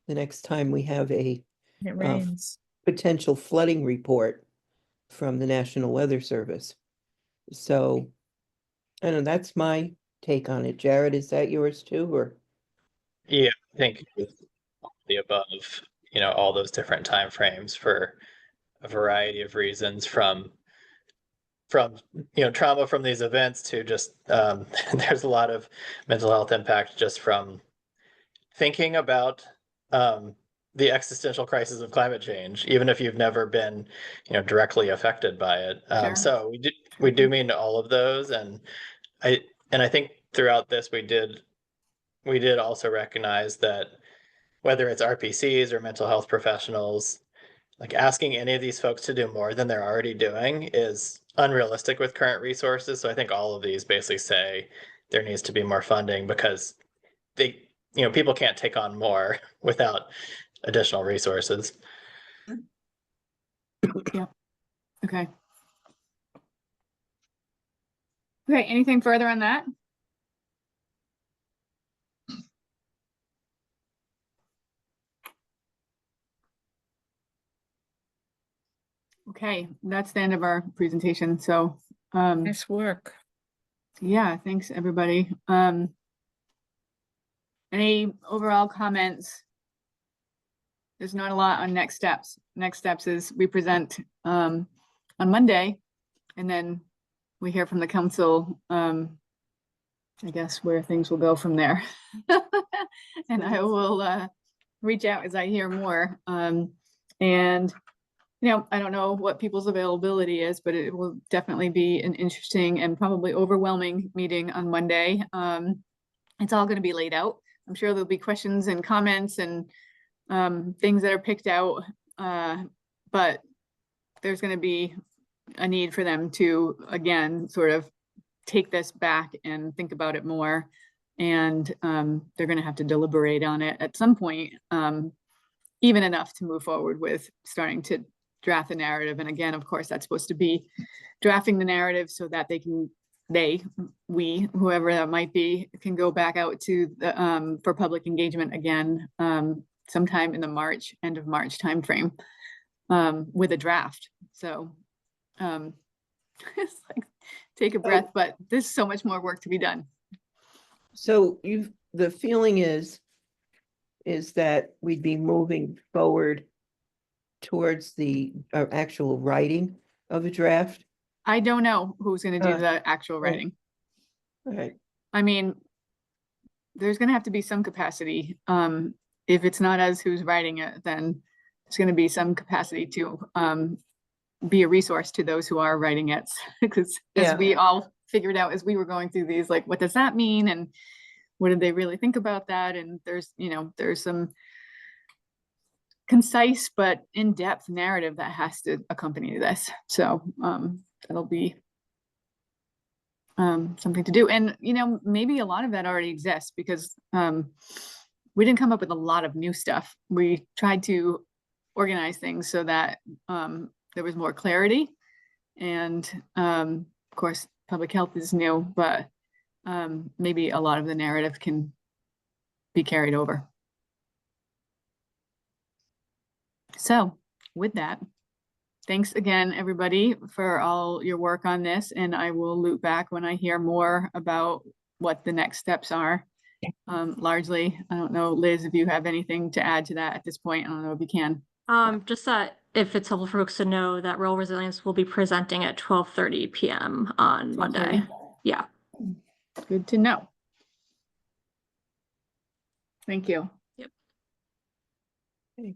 the next time we have a It rains. potential flooding report from the National Weather Service. So I don't know, that's my take on it. Jared, is that yours too, or? Yeah, I think with the above, all those different time frames for a variety of reasons, from trauma from these events to just there's a lot of mental health impact just from thinking about the existential crisis of climate change, even if you've never been directly affected by it. Sure. So we do mean all of those, and I think throughout this we did also recognize that whether it's RPCs or mental health professionals, like asking any of these folks to do more than they're already doing is unrealistic with current resources. So I think all of these basically say there needs to be more funding, because people can't take on more without additional resources. Yeah. Okay. Okay, anything further on that? Okay, that's the end of our presentation. So Nice work. yeah, thanks everybody. Any overall comments? There's not a lot on next steps. Next steps is we present on Monday, and then we hear from the council, I guess, where things will go from there. And I will reach out as I hear more. And I don't know what people's availability is, but it will definitely be an interesting and probably overwhelming meeting on Monday. It's all going to be laid out. I'm sure there'll be questions and comments and things that are picked out, but there's going to be a need for them to, again, sort of take this back and think about it more. And they're going to have to deliberate on it at some point, even enough to move forward with starting to draft the narrative. And again, of course, that's supposed to be drafting the narrative so that we, whoever that might be, can go back out to the for public engagement again sometime in the end of March timeframe with a draft. So it's like, take a breath, but there's so much more work to be done. So the feeling is that we'd be moving forward towards the actual writing of a draft? I don't know who's going to do the actual writing. All right. I mean, there's going to have to be some capacity. If it's not us who's writing it, then there's going to be some capacity to be a resource to those who are writing it. Because as we all figured out as we were going through these, like, what does that mean? And what did they really think about that? And there's some concise but in-depth narrative that has to accompany this. So that'll be something to do. And, maybe a lot of that already exists, because we didn't come up with a lot of new stuff. We tried to organize things so that there was more clarity. And of course, public health is new, but maybe a lot of the narrative can be carried over. So with that, thanks again, everybody, for all your work on this, and I will loop back when I hear more about what the next steps are. Largely, I don't know, Liz, if you have anything to add to that at this point. I don't know if you can. Just that if it's helpful for folks to know that Rural Resilience will be presenting at 12:30 p.m. on Monday. Yeah. Good to know. Thank you. Yep. Okay.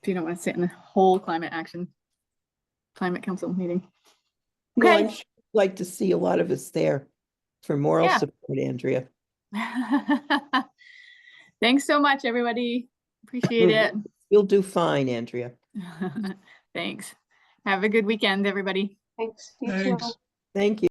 If you don't want to sit in the whole climate council meeting. No, Okay. I'd like to see a lot of us there for moral Yeah. support, Andrea. Thanks so much, everybody. Appreciate it. You'll do fine, Andrea. Thanks. Have a good weekend, everybody. Thanks. You too. Thanks. Thank you.